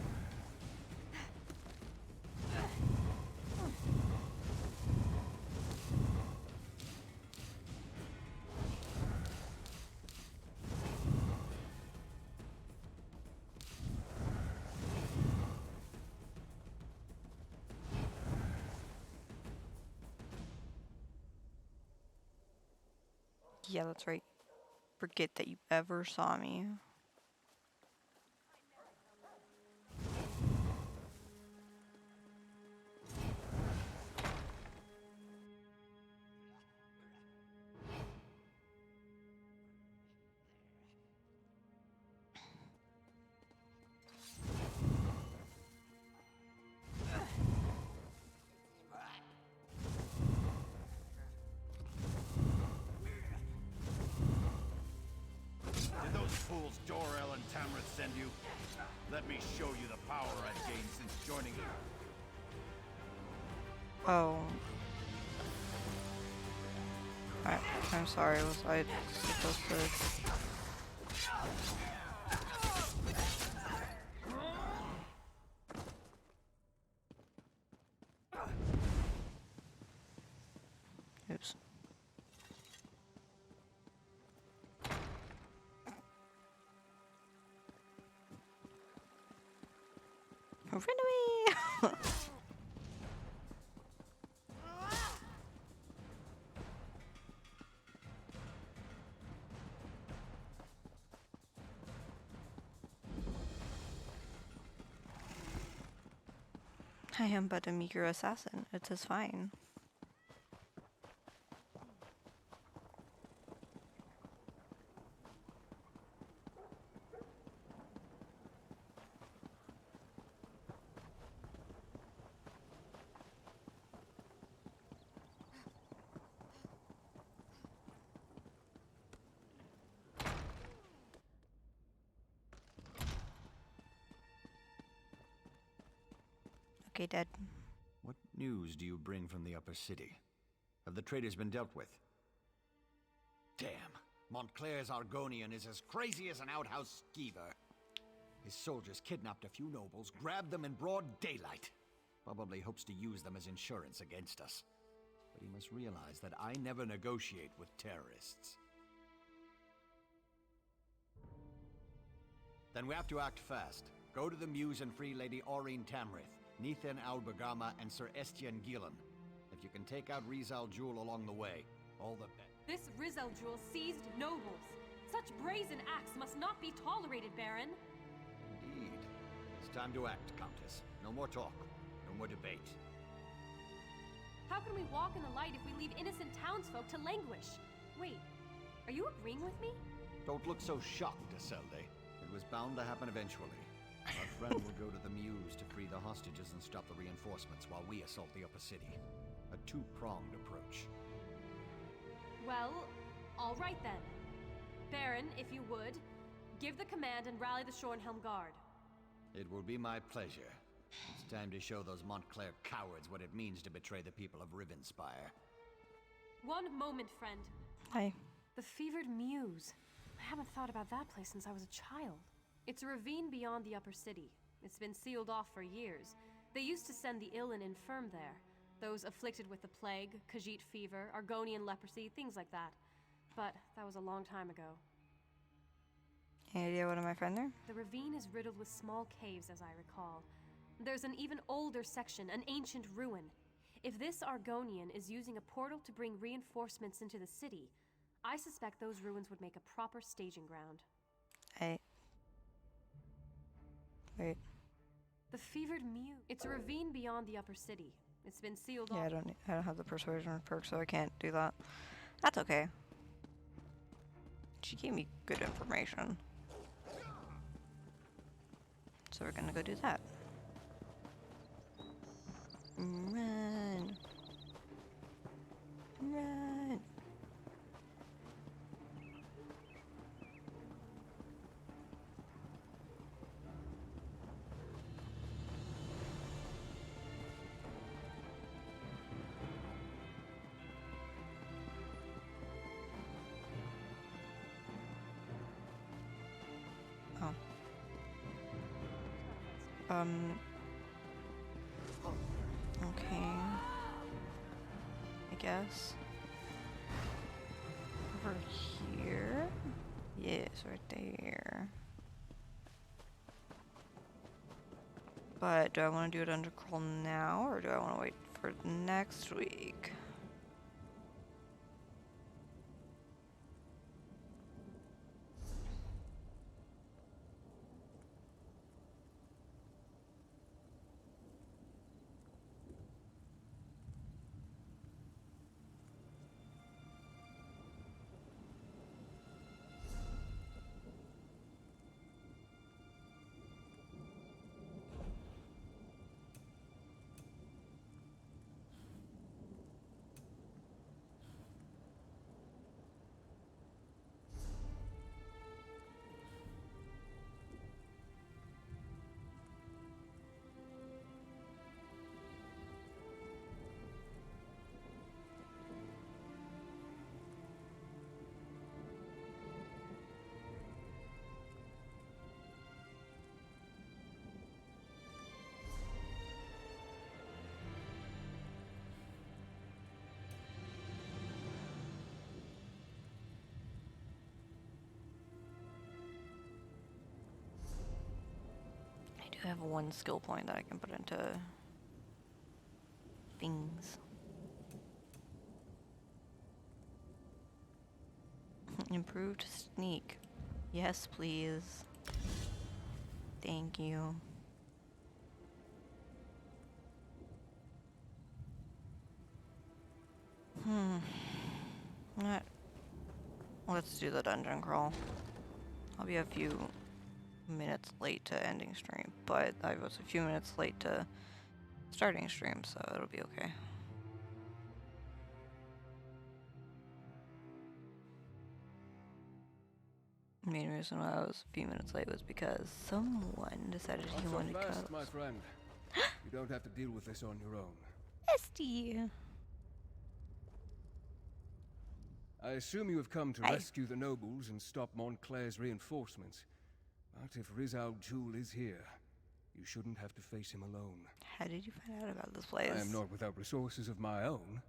Yeah, that's right. Forget that you ever saw me. Did those fools Dorel and Tamrith send you? Let me show you the power I've gained since joining you. Oh. I'm sorry, was I supposed to... Oops. Run away! I am but a meager assassin. It is fine. Okay, Dad. What news do you bring from the upper city? Have the traitors been dealt with? Damn. Montclair's Argonian is as crazy as an outhouse skeever. His soldiers kidnapped a few nobles, grabbed them in broad daylight. Probably hopes to use them as insurance against us. But he must realize that I never negotiate with terrorists. Then we have to act fast. Go to the Muse and free Lady Aureen Tamrith, Nithan Albergama, and Sir Estienne Gillen. If you can take out Rizal Jewel along the way, all the better. This Rizal Jewel seized nobles. Such brazen acts must not be tolerated, Baron. Indeed. It's time to act, Countess. No more talk. No more debate. How can we walk in the light if we leave innocent townsfolk to languish? Wait, are you agreeing with me? Don't look so shocked, Isolde. It was bound to happen eventually. Our friend will go to the Muse to free the hostages and stop the reinforcements while we assault the upper city. A two-pronged approach. Well, all right then. Baron, if you would, give the command and rally the Shornhelm Guard. It will be my pleasure. It's time to show those Montclair cowards what it means to betray the people of Rivenspire. One moment, friend. Hi. The fevered Muse. I haven't thought about that place since I was a child. It's a ravine beyond the upper city. It's been sealed off for years. They used to send the ill and infirm there. Those afflicted with the plague, Khajiit fever, Argonian leprosy, things like that. But that was a long time ago. Any idea what I find there? The ravine is riddled with small caves, as I recall. There's an even older section, an ancient ruin. If this Argonian is using a portal to bring reinforcements into the city, I suspect those ruins would make a proper staging ground. Wait. The fevered Mew. It's a ravine beyond the upper city. It's been sealed off. Yeah, I don't have the persuasion perk, so I can't do that. That's okay. She gave me good information. So we're gonna go do that. Run. Run. Okay. I guess. Over here? Yes, right there. But do I want to do it under crawl now, or do I want to wait for next week? I have one skill point that I can put into things. Improved sneak. Yes, please. Thank you. Alright. Let's do the dungeon crawl. I'll be a few minutes late to ending stream, but I was a few minutes late to starting stream, so it'll be okay. The main reason why I was a few minutes late was because someone decided he wanted to cuddles. My friend. You don't have to deal with this on your own. Bestie! I assume you have come to rescue the nobles and stop Montclair's reinforcements. But if Riz Al Jul is here, you shouldn't have to face him alone. How did you find out about this place? I am not without resources of my own.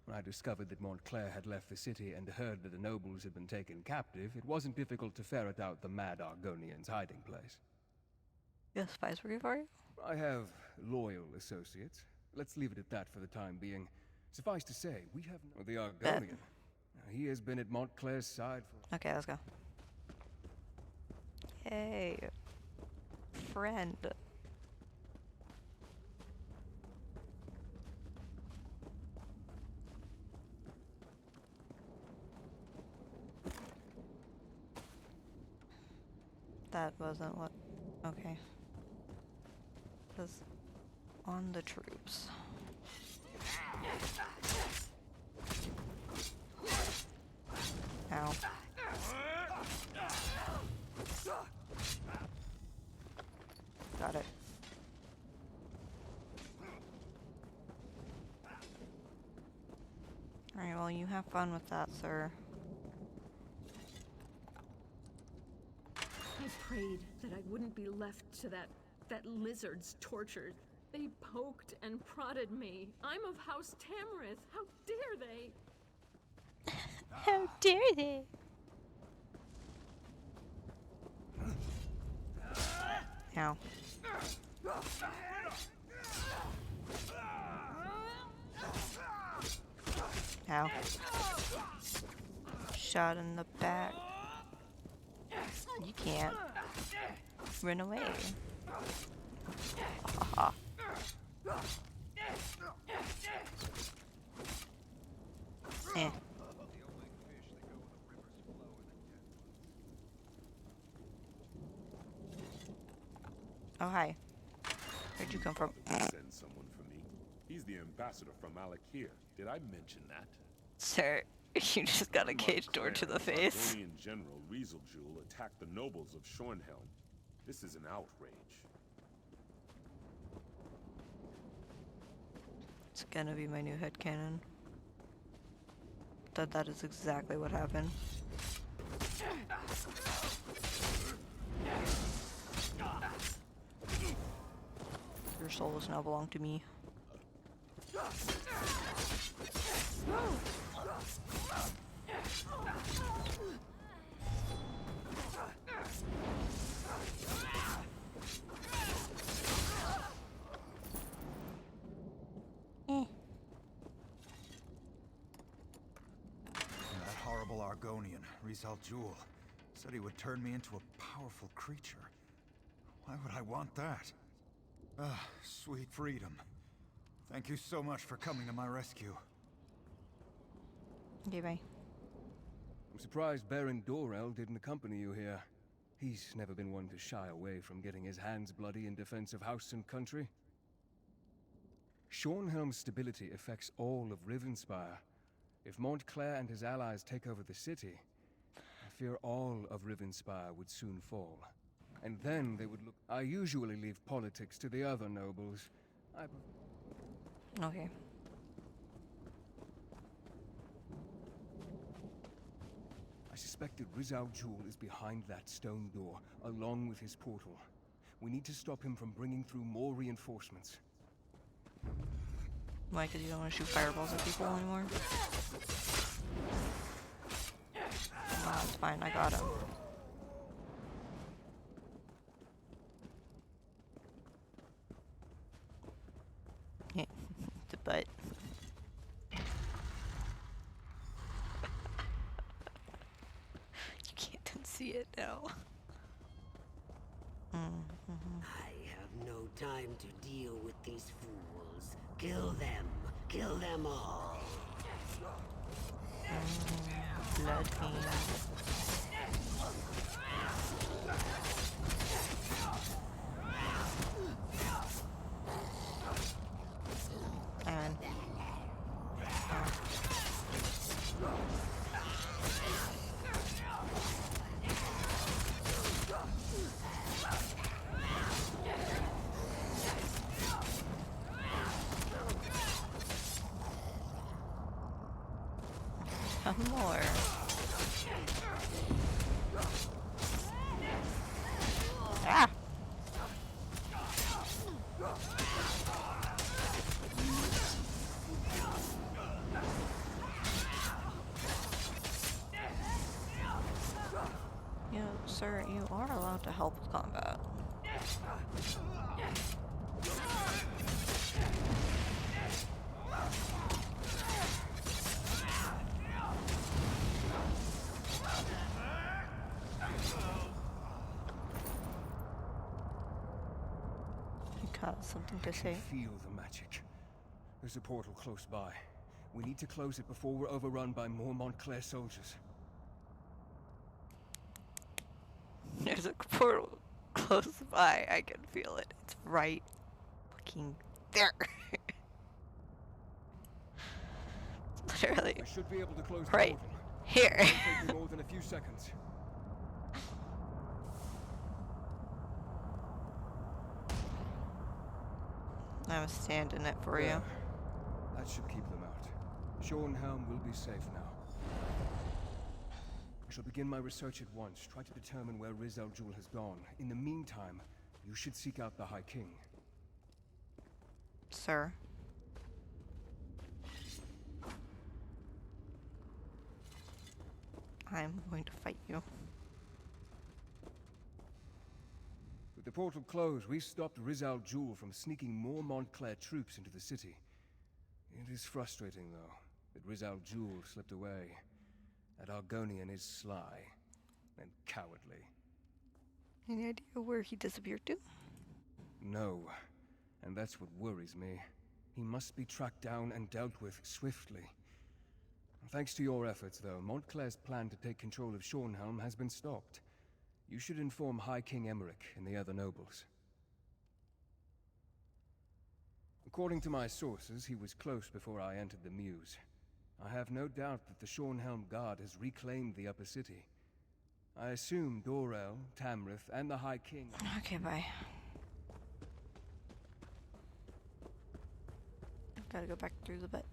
When I discovered that Montclair had left the city and heard that the nobles had been taken captive, it wasn't difficult to ferret out the mad Argonian's hiding place. You have spies working for you? I have loyal associates. Let's leave it at that for the time being. Suffice to say, we have the Argonian. He has been at Montclair's side for... Okay, let's go. Hey, friend. That wasn't what... Okay. Because on the troops. Ow. Got it. Alright, well, you have fun with that, sir. I prayed that I wouldn't be left to that lizard's torture. They poked and prodded me. I'm of House Tamrith. How dare they? How dare they? Ow. Ow. Shot in the back. You can't run away. Ha. Eh. Oh, hi. Where'd you come from? Send someone for me. He's the ambassador from Alakir. Did I mention that? Sir, you just got a cage door to the face. Argonian General Rieseljul attacked the nobles of Shornhelm. This is an outrage. It's gonna be my new headcanon. That is exactly what happened. Your soul does now belong to me. That horrible Argonian, Rieseljul, said he would turn me into a powerful creature. Why would I want that? Ah, sweet freedom. Thank you so much for coming to my rescue. Okay, bye. I'm surprised Baron Dorel didn't accompany you here. He's never been one to shy away from getting his hands bloody in defense of house and country. Shornhelm's stability affects all of Rivenspire. If Montclair and his allies take over the city, I fear all of Rivenspire would soon fall. And then they would look... I usually leave politics to the other nobles. Okay. I suspect that Rieseljul is behind that stone door, along with his portal. We need to stop him from bringing through more reinforcements. Why? Because you don't want to shoot fireballs at people anymore? Nah, it's fine. I got him. The butt. You can't unsee it now. I have no time to deal with these fools. Kill them. Kill them all. Blood fiend. And more. Ah! You know, sir, you are allowed to help with combat. Got something to say. Feel the magic. There's a portal close by. We need to close it before we're overrun by more Montclair soldiers. There's a portal close by. I can feel it. It's right fucking there. Literally. I should be able to close right the portal. here. It won't take me more than a few seconds. I'm standing it for There. you. That should keep them out. Shornhelm will be safe now. I shall begin my research at once. Try to determine where Riz Al Jul has gone. In the meantime, you should seek out the High King. Sir. I'm going to fight you. With the portal closed, we stopped Riz Al Jul from sneaking more Montclair troops into the city. It is frustrating, though, that Riz Al Jul slipped away. That Argonian is sly and cowardly. Any idea where he disappeared to? No, and that's what worries me. He must be tracked down and dealt with swiftly. Thanks to your efforts, though, Montclair's plan to take control of Shornhelm has been stopped. You should inform High King Emmerich and the other nobles. According to my sources, he was close before I entered the Mews. I have no doubt that the Shornhelm Guard has reclaimed the upper city. I assume Dorel, Tamrith, and the High King... Okay, bye. Gotta go back through the bit.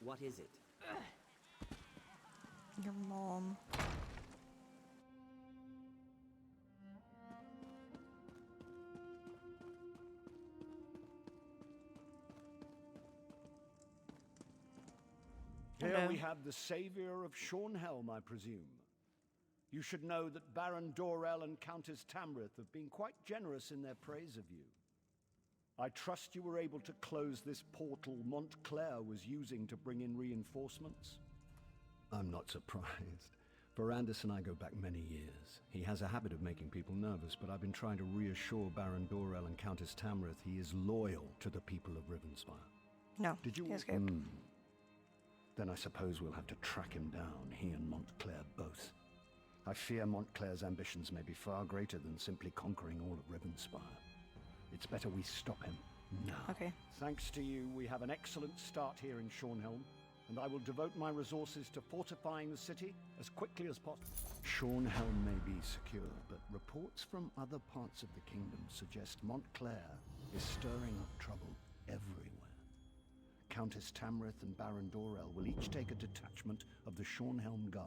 What is it? Your mom. Here we have the savior of Shornhelm, I presume. You should know that Baron Dorel and Countess Tamrith have been quite generous in their praise of you. I trust you were able to close this portal Montclair was using to bring in reinforcements? I'm not surprised. Verandis and I go back many years. He has a habit of making people nervous, but I've been trying to reassure Baron Dorel and Countess Tamrith he is loyal to the people of Rivenspire. No, Did you he escaped. Then I suppose we'll have to track him down, he and Montclair both. I fear Montclair's ambitions may be far greater than simply conquering all of Rivenspire. It's better we stop him now. Okay. Thanks to you, we have an excellent start here in Shornhelm, and I will devote my resources to fortifying the city as quickly as possible. Shornhelm may be secure, but reports from other parts of the kingdom suggest Montclair is stirring up trouble everywhere. Countess Tamrith and Baron Dorel will each take a detachment of the Shornhelm Guard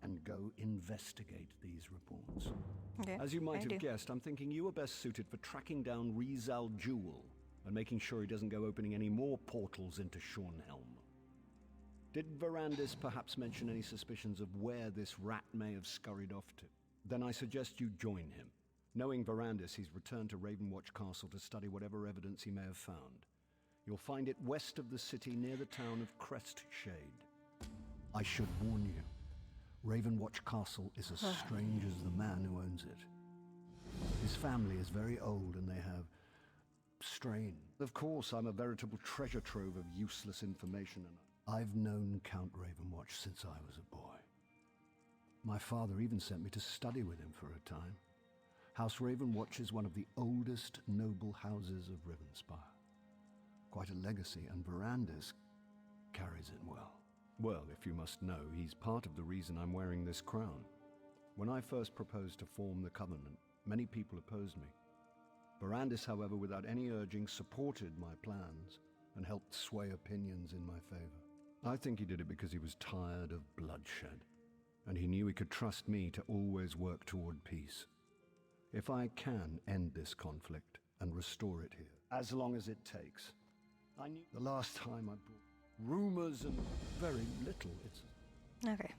and go investigate these reports. Okay, As you might I have do. guessed, I'm thinking you are best suited for tracking down Riz Al Jul and making sure he doesn't go opening any more portals into Shornhelm. Did Verandis perhaps mention any suspicions of where this rat may have scurried off to? Then I suggest you join him. Knowing Verandis, he's returned to Ravenwatch Castle to study whatever evidence he may have found. You'll find it west of the city near the town of Crestshade. I should warn you, Ravenwatch Castle is as strange as the man who owns it. His family is very old and they have strain. Of course, I'm a veritable treasure trove of useless information, and I've known Count Ravenwatch since I was a boy. My father even sent me to study with him for a time. House Ravenwatch is one of the oldest noble houses of Rivenspire. Quite a legacy, and Verandis carries it well. Well, if you must know, he's part of the reason I'm wearing this crown. When I first proposed to form the Covenant, many people opposed me. Verandis, however, without any urging, supported my plans and helped sway opinions in my favor. I think he did it because he was tired of bloodshed, and he knew he could trust me to always work toward peace. If I can end this conflict and restore it here, as long as it takes. I knew the last time I brought rumors and very little. It's Okay.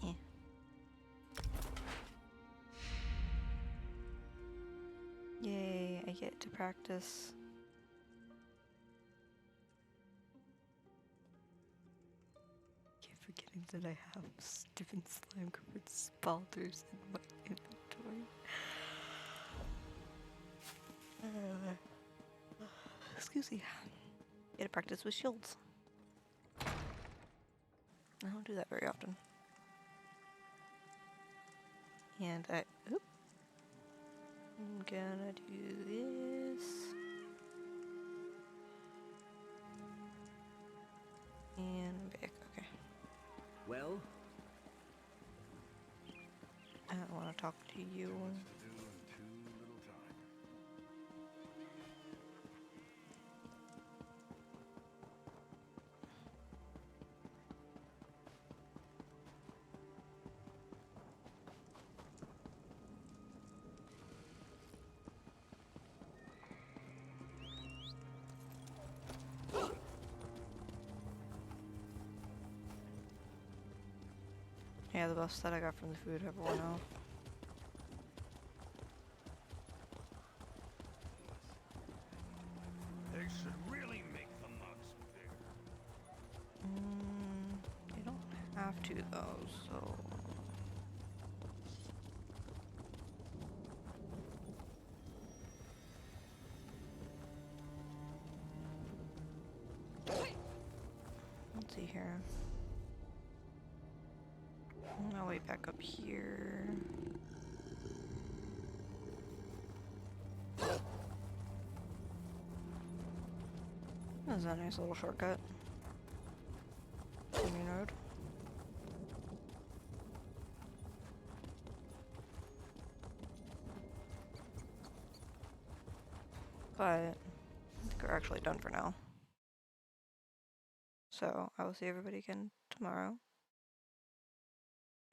Yeah. Yay, I get to practice. Keep forgetting that I have stupid slime covered spalders in my inventory. Excuse me. Get to practice with shields. I don't do that very often. And oop. I'm gonna do this. And back, okay. Well? I don't want to talk to you. Yeah, the buffs that I got from the food have worn off. They should really make the mugs bigger. They don't have to though, so... Let's see here. I'll wait back up here. That was a nice little shortcut. Main road. But I think we're actually done for now. So I will see everybody again tomorrow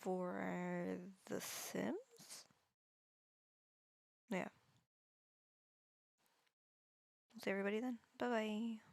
for The Sims. Yeah. See everybody then. Bye bye.